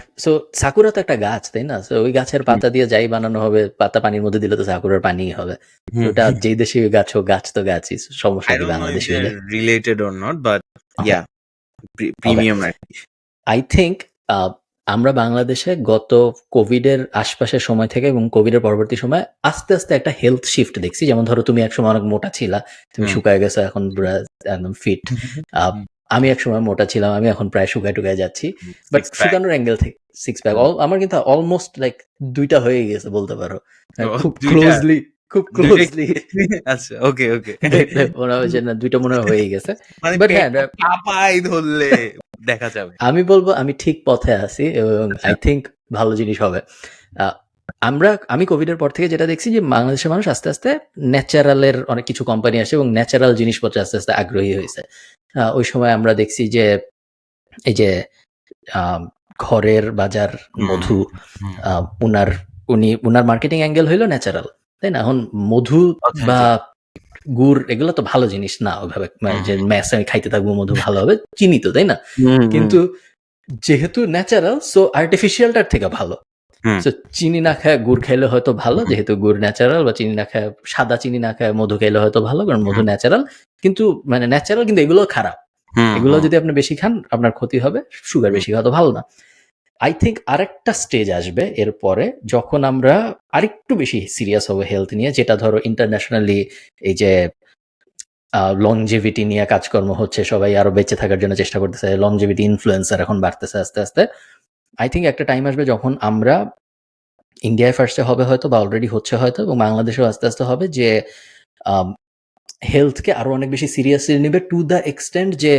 সাকুরা তো একটা গাছ, তাই না? ওই গাছের পাতা দিয়ে যাই বানানো হবে, পাতা পানির মধ্যে দিলে তো সাকুরার পানি হবে। ওটা যেই দেশে গাছ হোক, গাছ তো গাছই, সমস্যা কি বাংলাদেশি হলে? Related or not, but yeah premium. I think আমরা বাংলাদেশে গত কোভিডের আশপাশের সময় থেকে এবং কোভিডের পরবর্তী সময় আস্তে আস্তে একটা হেলথ শিফট দেখছি। যেমন ধরো তুমি একসময় অনেক মোটা ছিলা, তুমি শুকায় গেছো, এখন একদম ফিট। আমি একসময় মোটা ছিলাম, আমি এখন প্রায় শুকায় টুকায় যাচ্ছি, বাট শুকানোর অ্যাঙ্গেল থেকে সিক্স প্যাক আমার কিন্তু অলমোস্ট লাইক 2টা হয়ে গেছে বলতে পারো, খুব ক্লোজলি আচ্ছা ওকে মনে হয় যে না 2টা মনে হয়ে গেছে, বাট হ্যাঁ পাপাই ধরলে দেখা যাবে। আমি বলবো আমি ঠিক পথে আছি এবং আই থিঙ্ক ভালো জিনিস হবে। আমি কোভিডের পর থেকে যেটা দেখছি যে বাংলাদেশের মানুষ আস্তে আস্তে ন্যাচারালের অনেক কিছু কোম্পানি আসে এবং ন্যাচারাল জিনিসপত্র আস্তে আস্তে আগ্রহী হয়েছে। ওই সময় আমরা দেখছি যে এই যে ঘরের বাজার মধু, উনার মার্কেটিং অ্যাঙ্গেল হইলো ন্যাচারাল, তাই না? এখন মধু বা গুড় এগুলো তো ভালো জিনিস না ওইভাবে, যে ম্যাস আমি খাইতে থাকবো মধু ভালো হবে, চিনি তো, তাই না? কিন্তু যেহেতু ন্যাচারাল, সো আর্টিফিশিয়ালটার থেকে ভালো। চিনি না খায় গুড় খাইলে হয়তো ভালো, যেহেতু গুড় ন্যাচারাল, বা চিনি না খায়, সাদা চিনি না খায় মধু খাইলে হয়তো ভালো, কারণ মধু ন্যাচারাল। কিন্তু মানে ন্যাচারাল, কিন্তু এগুলো খারাপ। এগুলো যদি আপনি বেশি খান আপনার ক্ষতি হবে, সুগার বেশি খাওয়া তো ভালো না। আই থিঙ্ক আরেকটা স্টেজ আসবে এরপরে, যখন আমরা আরেকটু বেশি সিরিয়াস হবো হেলথ নিয়ে, যেটা ধরো ইন্টারন্যাশনালি এই যে লংজিভিটি নিয়ে কাজকর্ম হচ্ছে, সবাই আরো বেঁচে থাকার জন্য চেষ্টা করতেছে, লংজিভিটি ইনফ্লুয়েন্সার এখন বাড়তেছে আস্তে আস্তে। আই থিঙ্ক একটা টাইম আসবে যখন আমরা ইন্ডিয়ায় ফার্স্টে হবে হয়তো, বা অলরেডি হচ্ছে হয়তো, এবং বাংলাদেশেও আস্তে আস্তে হবে, যে হেলথকে আরো অনেক বেশি সিরিয়াসলি নেবে, টু দ্য এক্সটেন্ট যে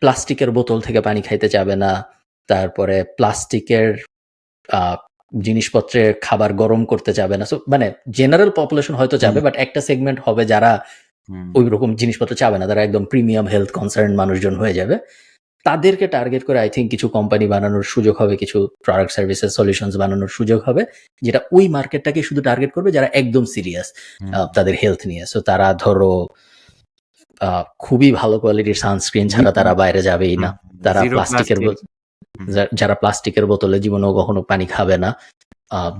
প্লাস্টিকের বোতল থেকে পানি খাইতে যাবে না, তারপরে প্লাস্টিকের জিনিসপত্রে খাবার গরম করতে যাবে না। সো মানে জেনারেল পপুলেশন হয়তো যাবে, বাট একটা সেগমেন্ট হবে যারা ওই রকম জিনিসপত্র চাবে না, তারা একদম প্রিমিয়াম হেলথ কনসার্ন মানুষজন হয়ে যাবে। তাদেরকে টার্গেট করে আই থিঙ্ক কিছু কোম্পানি বানানোর সুযোগ হবে, কিছু প্রোডাক্ট সার্ভিসেস সলিউশনস বানানোর সুযোগ হবে, যেটা ওই মার্কেটটাকে শুধু টার্গেট করবে যারা একদম সিরিয়াস তাদের হেলথ নিয়ে। সো তারা ধরো খুবই ভালো কোয়ালিটির সানস্ক্রিন ছাড়া তারা বাইরে যাবেই না, তারা যারা প্লাস্টিকের বোতলে জীবনেও কখনো পানি খাবে না,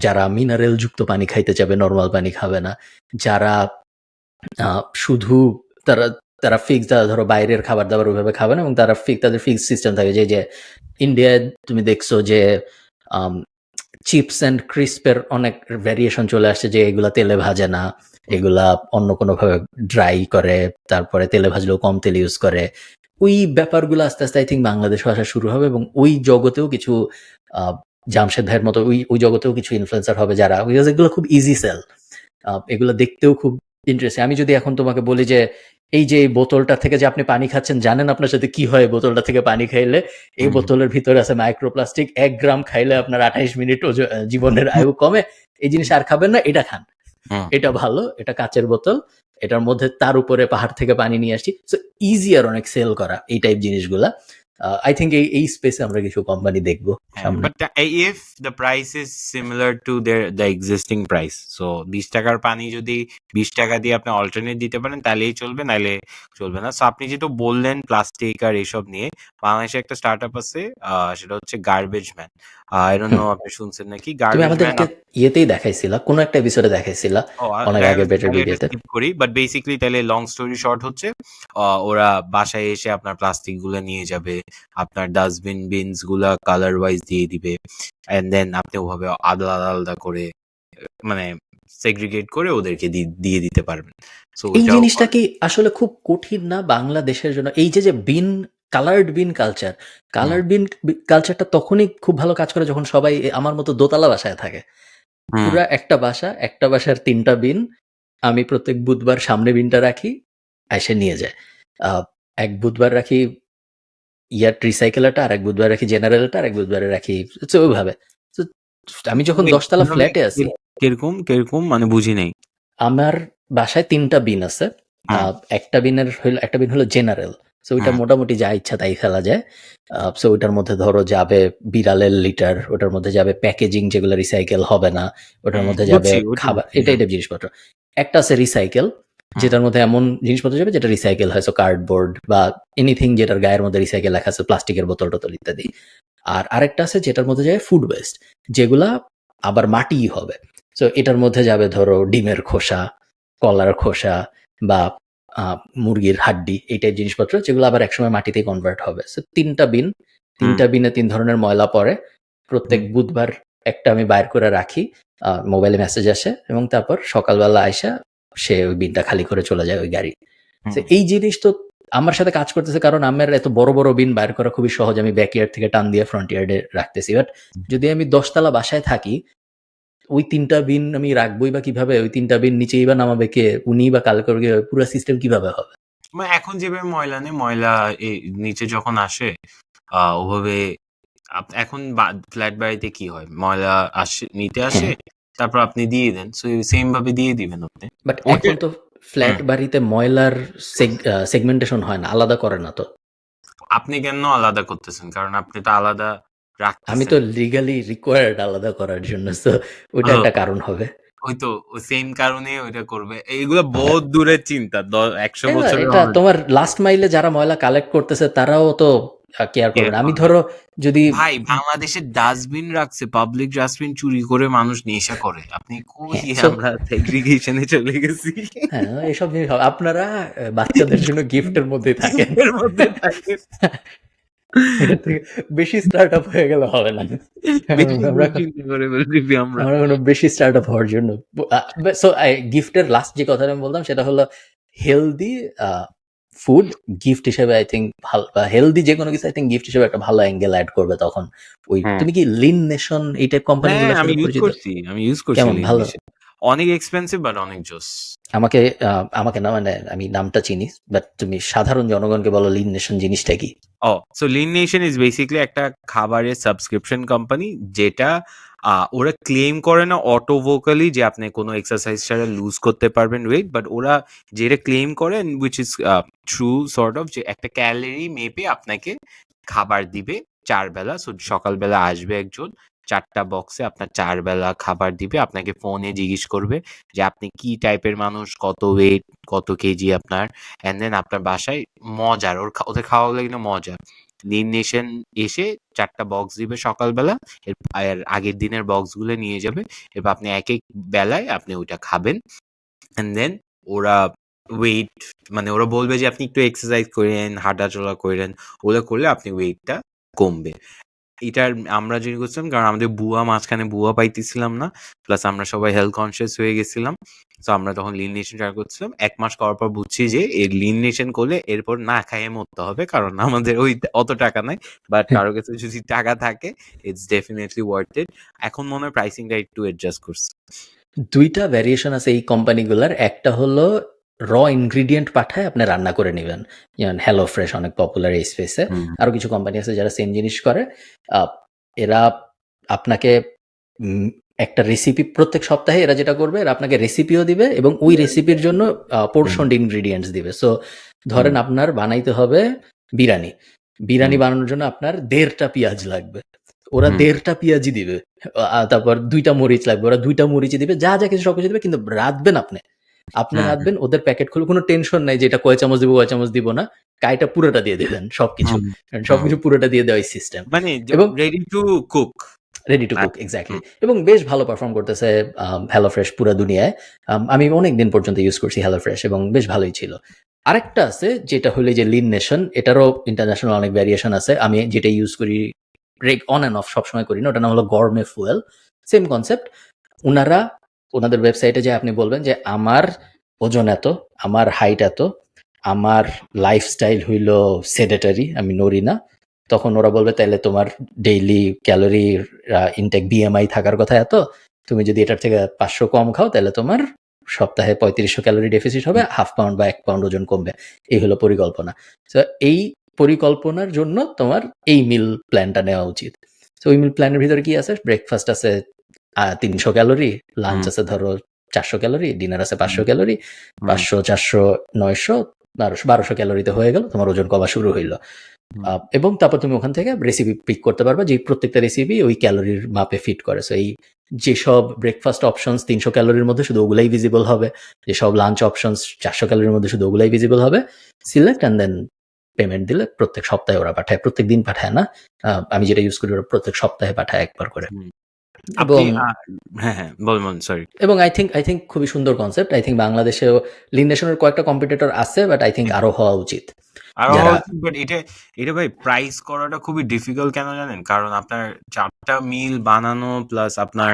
যারা মিনারেল যুক্ত পানি খাইতে চাবে, নর্মাল পানি খাবে না, যারা শুধু তারা ফিক্স, ধরো বাইরের খাবার দাবার ওইভাবে খাবে না, এবং তারা তাদের ফিক্স সিস্টেম থাকে। যে ইন্ডিয়ায় তুমি দেখছো যে চিপস অ্যান্ড ক্রিস্পের অনেক ভ্যারিয়েশন চলে আসছে, যে এগুলা তেলে ভাজে না, এগুলা অন্য কোনোভাবে ড্রাই করে, তারপরে তেলে ভাজলেও কম তেল ইউজ করে। ওই ব্যাপারগুলো আস্তে আস্তে আই থিঙ্ক বাংলাদেশে আসা শুরু হবে, এবং ওই জগতেও কিছু জামশেদ ভাইয়ের মতো ওই জগতেও কিছু ইনফ্লুয়েন্সার হবে যারা, এগুলো খুব ইজি সেল, এগুলো দেখতেও খুব ইন্টারেস্টিং। আমি যদি এখন তোমাকে বলি যে এই যে বোতলটা থেকে যে আপনি পানি খাচ্ছেন, জানেন আপনার সাথে কি হয় বোতলটা থেকে পানি খাইলে? এই বোতলের ভিতরে আছে মাইক্রোপ্লাস্টিক, 1 গ্রাম খাইলে আপনার 28 মিনিট জীবনের আয়ু কমে, এই জিনিস আর খাবেন না, এটা খান, এটা ভালো, এটা কাচের বোতল, এটার মধ্যে তার উপরে পাহাড় থেকে পানি নিয়ে আসছি। সো ইজিয়ার অনেক সেল করা এই টাইপ জিনিসগুলা। আই থিঙ্ক এই স্পেসে আমরা কিছু কোম্পানি দেখবো সামনে। But if the price is similar to the existing price, so 20 টাকার পানি যদি 20 টাকা দিয়ে আপনি অল্টারনেট দিতে পারেন তাহলেই চলবে, নাহলে চলবে না। সো আপনি যেহেতু বললেন প্লাস্টিক আর এইসব নিয়ে, বাংলাদেশে একটা স্টার্ট আপ আছে, সেটা হচ্ছে garbage man. I don't no আপনি শুনছেন নাকি তুমি গার্বেজ ম্যান। আমাদেরকে ইয়েতেই দেখাইছিলা, কোন একটা এপিসোডে দেখাইছিলা অনেক আগে বেটার ভিডিওতে। স্কিপ করি, বাট বেসিক্যালি তাহলে লং স্টোরি শর্ট হচ্ছে ওরা বাসায় এসে আপনার প্লাস্টিক গুলা নিয়ে যাবে, আপনার ডাস্টবিন বিনস গুলা কালার ওয়াইজ দিয়ে দিবে, এন্ড দেন আপনি ওভাবে আলাদা আলাদা করে মানে সেগ্রিগেট করে ওদেরকে দিয়ে দিতে পারবেন। সো এই জিনিসটা কি আসলে খুব কঠিন না বাংলাদেশের জন্য? এই যে বিন, কালার্ড বিন কালচারটা তখনই খুব ভালো কাজ করে যখন সবাই আমার মতো দোতলা বাসায় থাকে। পুরা একটা বাসার 3টা বিন, আমি প্রত্যেক বুধবার সামনে বিনটা রাখি, এসে নিয়ে যায়। এক বুধবার রাখি রিসাইকেলারটা, আর এক বুধবার রাখি জেনারেলটা, আর এক বুধবারে রাখি ওইভাবে। তো আমি যখন 10 তলা ফ্ল্যাটে আছি, কিরকম মানে বুঝি নাই। আমার বাসায় 3টা বিন আছে। একটা বিন হলো জেনারেল, সো ওইটা মোটামুটি যা ইচ্ছা তাই ফেলা যায়। সো ওইটার মধ্যে ধরো যাবে বিড়ালের লিটার, ওটার মধ্যে যাবে প্যাকেজিং যেগুলো রিসাইকেল হবে না, ওটার মধ্যে যাবে খাবার, এটা জিনিসপত্র। একটা আছে রিসাইকেল, যেটার মধ্যে এমন জিনিসপত্র যাবে যেটা রিসাইকেল হয়, সো কার্ডবোর্ড বা এনিথিং যেটার গায়ের মধ্যে রিসাইকেল লেখা আছে, প্লাস্টিকের বোতল টোতল ইত্যাদি। আর আরেকটা আছে যেটার মধ্যে যাবে ফুড ওয়েস্ট, যেগুলা আবার মাটিই হবে। সো এটার মধ্যে যাবে ধরো ডিমের খোসা, কলার খোসা বা মুরগির হাড্ডি, এই টাইপ জিনিসপত্র, যেগুলো আবার একসময় মাটিতে কনভার্ট হবে। সো 3টা বিনে 3 ধরনের ময়লা পড়ে। প্রত্যেক বুধবার একটা আমি বাইর করে রাখি, মোবাইলে মেসেজ আসে, এবং তারপর সকালবেলা আইসা সে ওই বিনটা খালি করে চলে যায় ওই গাড়ি। এই জিনিস তো আমার সাথে কাজ করতেছে, কারণ আমার এত বড় বড় বিন বাইর করা খুবই সহজ, আমি ব্যাকইয়ার্ড থেকে টান দিয়ে ফ্রন্ট ইয়ার্ডে রাখতেছি। বাট যদি আমি 10 তলা বাসায় থাকি, ওই 3টা বিন আমি রাখবোই বা কিভাবে? ওই 3টা বিন নিচেই বা নামাবে কে? উনি বা কাল করবে, পুরো সিস্টেম কিভাবে হবে? এখন যেভাবে ময়লা নিচে যখন আসে ওভাবে এখন ফ্ল্যাট বাড়িতে কি হয়, ময়লা নিতে আসে, তারপর আপনি দিয়ে দেন, সেম ভাবে দিয়ে দিবেন আপনি। বাট এখন তো ফ্ল্যাট বাড়িতে ময়লার সেগমেন্টেশন হয় না, আলাদা করে না তো। আপনি কেন আলাদা করতেছেন? কারণ আপনি তো আলাদা রাখতেছেন। আমি তো লিগালি রিকোয়ার্ড আলাদা করার জন্য, তো ওইটা একটা কারণ হবে। ওই তো সেম কারণে ওইটা করবে। এইগুলো বহুত দূরের চিন্তা, 100 বছর। এটা তোমার লাস্ট মাইলে যারা ময়লা কালেক্ট করতেছে তারাও তো কেয়ার করবে না। আমি ধরো যদি ভাই বাংলাদেশে ডাস্টবিন রাখছে, পাবলিক ডাস্টবিন চুরি করে মানুষ নেশা করে, আপনি কই আমরা সেগ্রিগেশনে চলে গেছি। হ্যাঁ, এসব জিনিস আপনারা বাচ্চাদের জন্য গিফটের মধ্যে থাকেন, এটা থেকে বেশি স্টার্ট আপ হয়ে গেলে হবে না। আমরা কোনো বেশি স্টার্ট আপ হওয়ার জন্য। সো গিফটের লাস্ট যে কথাটা আমি বলতাম সেটা হলো হেলদি ফুড গিফট হিসেবে, আই থিঙ্ক ভালো, বা হেলদি যে কোনো কিছু আই থিঙ্ক গিফট হিসেবে একটা ভালো অ্যাঙ্গেল অ্যাড করবে তখন। ওই তুমি কি লিন নেশন এই টাইপ কোম্পানিগুলো আমি ইউজ করছি। কেমন? ভালো? অনেক এক্সপেন্সিভ বাট অনেক জোস। আমাকে না, মানে আমি নামটা চিনি, বাট তুমি সাধারণ জনগণকে বলো লিন নেশন জিনিসটা কি? So Lean Nation is basically একটা খাবারের সাবস্ক্রিপশন কোম্পানি, যেটা ওরা ক্লেম করে না অটোভোকালি যে আপনি কোনো এক্সারসাইজ ছাড়া লুজ করতে পারবেন ওয়েট, বাট ওরা যেটা ক্লেম করে, which is true sort of, যে একটা ক্যালোরি মেপে আপনাকে খাবার দিবে 4 বেলা। সো সকালবেলা আসবে একজন, 4টা বক্সে আপনার 4 বেলা খাবার দিবে, আপনাকে ফোনে জিজ্ঞেস করবে যে আপনি কি টাইপের মানুষ, কত ওয়েট, কত কেজি আপনার, এন্ড দেন আপনার বাসায় মজার ওদের খাওয়া লাগলে মজা। লিন নেশন এসে 4টা বক্স দিবে সকালবেলা, এর আগের দিনের বক্সগুলো নিয়ে যাবে, এরপর আপনি এক এক বেলায় আপনি ওইটা খাবেন, এন্ড দেন ওরা ওয়েট, মানে ওরা বলবে যে আপনি একটু এক্সারসাইজ করেন, হাঁটাচলা করেন, ওগুলো করলে আপনি ওয়েটটা কমবে। এটার আমরা যেটা করছিলাম, কারণ আমাদের মাঝখানে বুয়া পাইতেছিলাম না, প্লাস আমরা সবাই হেলথ কনসিয়াস হয়ে গেছিলাম, তো আমরা তখন লিন নেশন ট্রাই করছিলাম। 1 মাস করার পর বুঝছি যে এই লিন নেশন করলে এরপর না খাইয়ে মরতে হবে, কারণ আমাদের ওই অত টাকা নাই, বাট কারো কাছে যদি টাকা থাকে ইটস ডেফিনেটলি ওয়ার্থ ইট। এখন মনে হয় প্রাইসিংটা একটু অ্যাডজাস্ট করছে। 2টা ভ্যারিয়েশন আছে এই কোম্পানিগুলোর। একটা হলো র ইনগ্রিডিয়েন্ট পাঠায় আপনি রান্না করে নেবেন, যেমন হ্যালো ফ্রেশ অনেক পপুলার এই স্পেসে। আরো কিছু কোম্পানি আছে যারা সেম জিনিস করে। এরা আপনাকে একটা রেসিপি প্রত্যেক সপ্তাহে এরা যেটা করবে, এরা আপনাকে রেসিপিও দিবে এবং ওই রেসিপির জন্য পোর্শনড ইনগ্রিডিয়েন্টস দিবে। সো ধরেন আপনার বানাইতে হবে বিরিয়ানি। বিরিয়ানি বানানোর জন্য আপনার 1.5টা পেঁয়াজ লাগবে, ওরা 1.5টা পেঁয়াজই দিবে। তারপর 2টা মরিচ লাগবে, ওরা 2টা মরিচই দিবে, যা যা কিছু সবকিছু দিবে, কিন্তু রাঁধবেন আপনি। আপনি রাঁধবেন, ওদের প্যাকেট খুলে কোনো টেনশন নাই যে এটা কয় চামচ দিব কয় চামচ দিব না, কাইটা পুরোটা দিয়ে দিবেন সবকিছু, কারণ সবকিছু পুরোটা দিয়ে দেওয়া সিস্টেম। মানে এবং ready to cook. Ready to cook, exactly. এবং বেশ ভালো পারফর্ম করতেছে হ্যালো ফ্রেশ পুরো দুনিয়ায়। আমি অনেক দিন পর্যন্ত ইউজ করছি হ্যালো ফ্রেশ এবং বেশ ভালোই ছিল। আরেকটা আছে যেটা হলো যে লিন নেশন, এটারও ইন্টারন্যাশনাল অনেক ভ্যারিয়েশন আছে। আমি যেটা ইউজ করি অন অ্যান্ড অফ সবসময় করি না, ওটা নাম হলো গরমে ফুয়েল। Same concept. ওনারা ওনাদের ওয়েবসাইটে যে আপনি বলবেন যে আমার ওজন এত, আমার হাইট এত, আমার লাইফস্টাইল হইল সেডেটারি, আমি নড়ি না, তখন ওরা বলবে তাহলে তোমার ডেইলি ক্যালোরি ইনটেক বিএমআই থাকার কথা এত, তুমি যদি এটার থেকে 500 কম খাও তাহলে তোমার সপ্তাহে 3500 ক্যালোরি ডেফিসিট হবে, 1/2 পাউন্ড বা 1 পাউন্ড ওজন কমবে। এই হলো পরিকল্পনা। তো এই পরিকল্পনার জন্য তোমার এই মিল প্ল্যানটা নেওয়া উচিত। তো ওই মিল প্ল্যানের ভিতরে কি আছে? ব্রেকফাস্ট আছে 300 ক্যালোরি, লাঞ্চ আছে ধরো 400 ক্যালোরি, ডিনার আছে 500 ক্যালোরি, 500 400 900 1200 ক্যালোরিতে হয়ে গেল, তোমার ওজন কমা শুরু হইলো। এবং তারপর তুমি ওখান থেকে রেসিপি পিক করতে পারবা, যে প্রত্যেকটা রেসিপি ওই ক্যালোরির মাপে ফিট করে। সো এই যেসব ব্রেকফাস্ট অপশনস 300 ক্যালোরির মধ্যে শুধু ওগুলাই ভিজিবল হবে, যেসব লাঞ্চ অপশনস 400 ক্যালোরির মধ্যে শুধু ওগুলাই ভিজিবল হবে, সিলেক্ট অ্যান্ড দেন পেমেন্ট দিলে প্রত্যেক সপ্তাহে ওরা পাঠায়, প্রত্যেক দিন পাঠায় না। আমি যেটা ইউজ করি ওরা প্রত্যেক সপ্তাহে পাঠায় একবার করে। এবং হ্যাঁ বলুন, সরি। এবং আই থিঙ্ক খুবই সুন্দর কনসেপ্ট। আই থিঙ্ক বাংলাদেশেও লিন নেশনের কয়েকটা কম্পিটিটর আছে, বাট আই থিঙ্ক আরো হওয়া উচিত। বাট এটা ভাই প্রাইস করাটা খুবই ডিফিকাল্ট, কেন জানেন? কারণ আপনার 4টা মিল বানানো প্লাস আপনার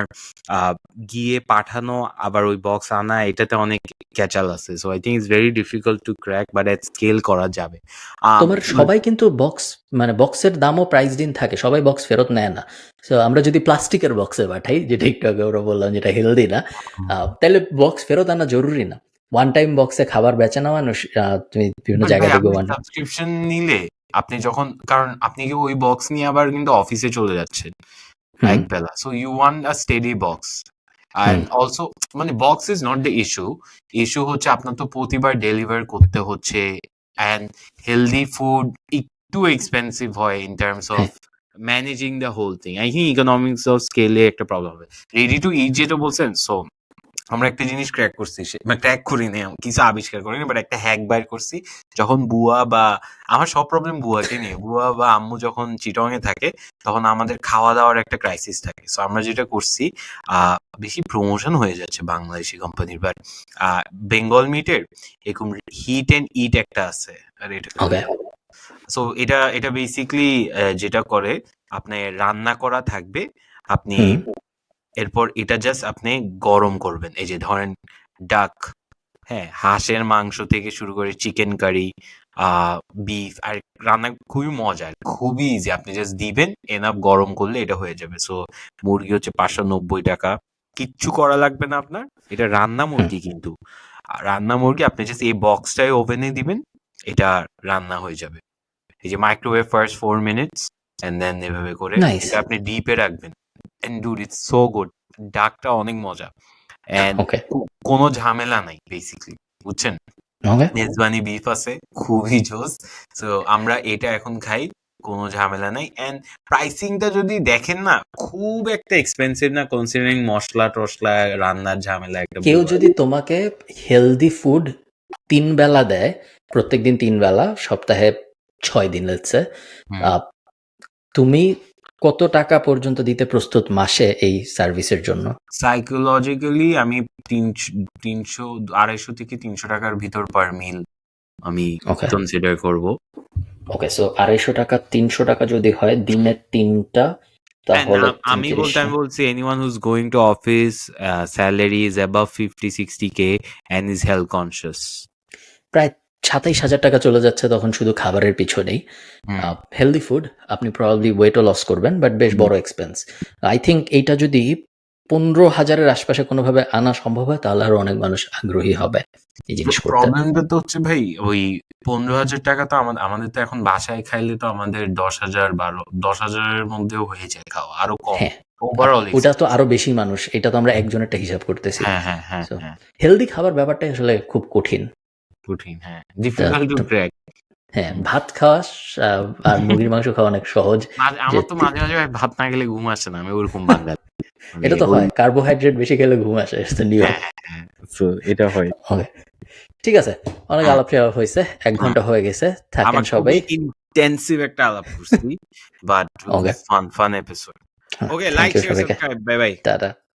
গিয়ে পাঠানো আবার ওই বক্স আনা, এটাতে অনেক ক্যাচাল আছে। So I think it's very difficult two crack, but at scale করা যাবে। তোমার সবাই কিন্তু বক্স, মানে বক্সের দামও প্রাইস দিন থাকে, সবাই বক্স ফেরত নেয় না। সো আমরা যদি প্লাস্টিকের বক্সে পাঠাই, যেটা একটু আগে ওরা বললাম যেটা হেলদি না, তাহলে বক্স ফেরত আনা জরুরি না। ওয়ান টাইম বক্সে খাবার বেচে না মানুষ, তুমি বিভিন্ন জায়গায় দেখবে সাবস্ক্রিপশন নিলে আপনি যখন, কারণ আপনি কি ওই বক্স নিয়ে আবার কিন্তু অফিসে চলে যাচ্ছেন এক বেলা, so you want a steady box. And also মানে box is not the issue হচ্ছে আপনার তো প্রতিবার ডেলিভার করতে হচ্ছে, and হেলদি ফুড একটু এক্সপেন্সিভ হয় in terms of managing the whole thing. I think economics of স্কেলে একটা প্রবলেম হবে। রেডি টু ইট যেটা বলছেন, সো আমরা একটা জিনিস ক্র্যাক করছি, ক্র্যাক করিনি, কিছু আবিষ্কার করিনি, বাট একটা হ্যাক বাইর করছি। যখন বুয়া বা আমার সব প্রবলেম বুয়াকে নিয়ে, বুয়া বা আম্মু যখন চিটং এ থাকে তখন আমাদের খাওয়া দাওয়ার একটা ক্রাইসিস থাকে। সো আমরা যেটা করছি, বেশি প্রমোশন হয়ে যাচ্ছে বাংলাদেশি কোম্পানির, বাট বেঙ্গল মিটের এরকম হিট এন্ড ইট একটা আছে। আর এটা সো এটা বেসিক্যালি যেটা করে, আপনি রান্না করা থাকবে, আপনি এরপর এটা জাস্ট আপনি গরম করবেন। এই যে ধরেন ডাক, হ্যাঁ, হাঁসের মাংস থেকে শুরু করে চিকেন কারি, বিফ, আর রান্না খুবই মজার, খুবই ইজি। আপনি জাস্ট দিবেন, এনাফ গরম করলে এটা হয়ে যাবে। সো মুরগি হচ্ছে 590 টাকা, কিচ্ছু করা লাগবে না আপনার। এটা রান্না মুরগি, কিন্তু রান্না মুরগি আপনি জাস্ট এই বক্সটাই ওভেনে দিবেন, এটা রান্না হয়ে যাবে। এই যে microwave first 4 minutes and then এভাবে করে এটা আপনি ডিপে রাখবেন। And dude, it's so good. ডাকটা অনেক মজা, and কোনো ঝামেলা নাই বেসিক্যালি, বুঝছেন? মেজবানি বিফ আছে, খুবই জোস। সো আমরা এটা এখন খাই, কোনো ঝামেলা নাই। এন্ড প্রাইসিংটা যদি দেখেন না, খুব একটা এক্সপেন্সিভ না, কনসিডারিং মশলা টশলা রান্নার ঝামেলা একটা। কেউ যদি তোমাকে হেলদি ফুড 3 বেলা দেয়, প্রত্যেকদিন 3 বেলা, সপ্তাহে 6 দিন লেটসে, তুমি কত টাকা পর্যন্ত দিতে প্রস্তুত মাসে এই সার্ভিসের জন্য? সাইকোলজিক্যালি আমি 300 250 থেকে 300 টাকার ভিতর পার মিল আমি কনসিডার করব। ওকে, সো 250 টাকা 300 টাকা যদি হয়, দিনে 3টা, তাহলে আমি বলছি anyone who's going to office, salary is above 50-60K and is health conscious, প্রায় 27,000 টাকা চলে যাচ্ছে তখন শুধু খাবারের পিছনেই। হেলদি ফুড আপনি প্রবাবলি ওয়েটও লস করবেন, বাট বেশ বড় এক্সপেন্স। আই থিঙ্ক এইটা যদি 15,000-এর আশপাশে কোনোভাবে আনা সম্ভব হয়, তাহলে আরো অনেক মানুষ আগ্রহী হবে এই জিনিস করতে। প্রবলেমটা তো হচ্ছে ভাই, ওই 15,000 টাকা তো আমাদের তো এখন বাসায় খাইলে তো আমাদের 10,000 10,000-এর মধ্যেও হয়ে যায় খাওয়া, আরো কম। ওভারঅল ওটা তো আরো বেশি মানুষ, এটা তো আমরা একজনেরটা হিসাব করতেছি। হ্যাঁ হ্যাঁ হ্যাঁ So, হ্যাঁ হেলদি খাবার ব্যাপারটা আসলে খুব কঠিন। কঠিন, হ্যাঁ ডিফিকাল্ট টু ক্র্যাক। হ্যাঁ, ভাত খাওয়া আর মুরগির মাংস খাওয়া অনেক সহজ। আমার তো মাঝে মাঝে ভাই ভাত না খেলে ঘুম আসে না, আমি ওরকম বাঙালি। মানে এটা তো ওই- হয়, কার্বোহাইড্রেট বেশি খেলে ঘুম আসে, নিয়ম। হ্যাঁ হ্যাঁ so এটা হয়। Okay, ঠিক আছে, অনেক হ্যাঁ। আলাপ হয়েছে, 1 ঘন্টা হয়ে গেছে, থাকেন আমার সবাই। খুবই ইন্টেন্সিভ একটা আলাপ করছি, বাট Okay. Fun episode. হ্যাঁ, ওকে, thank লাইক you শেয়ার সবাইকে, সাবস্ক্রাইব, বাই বাই। টাটা।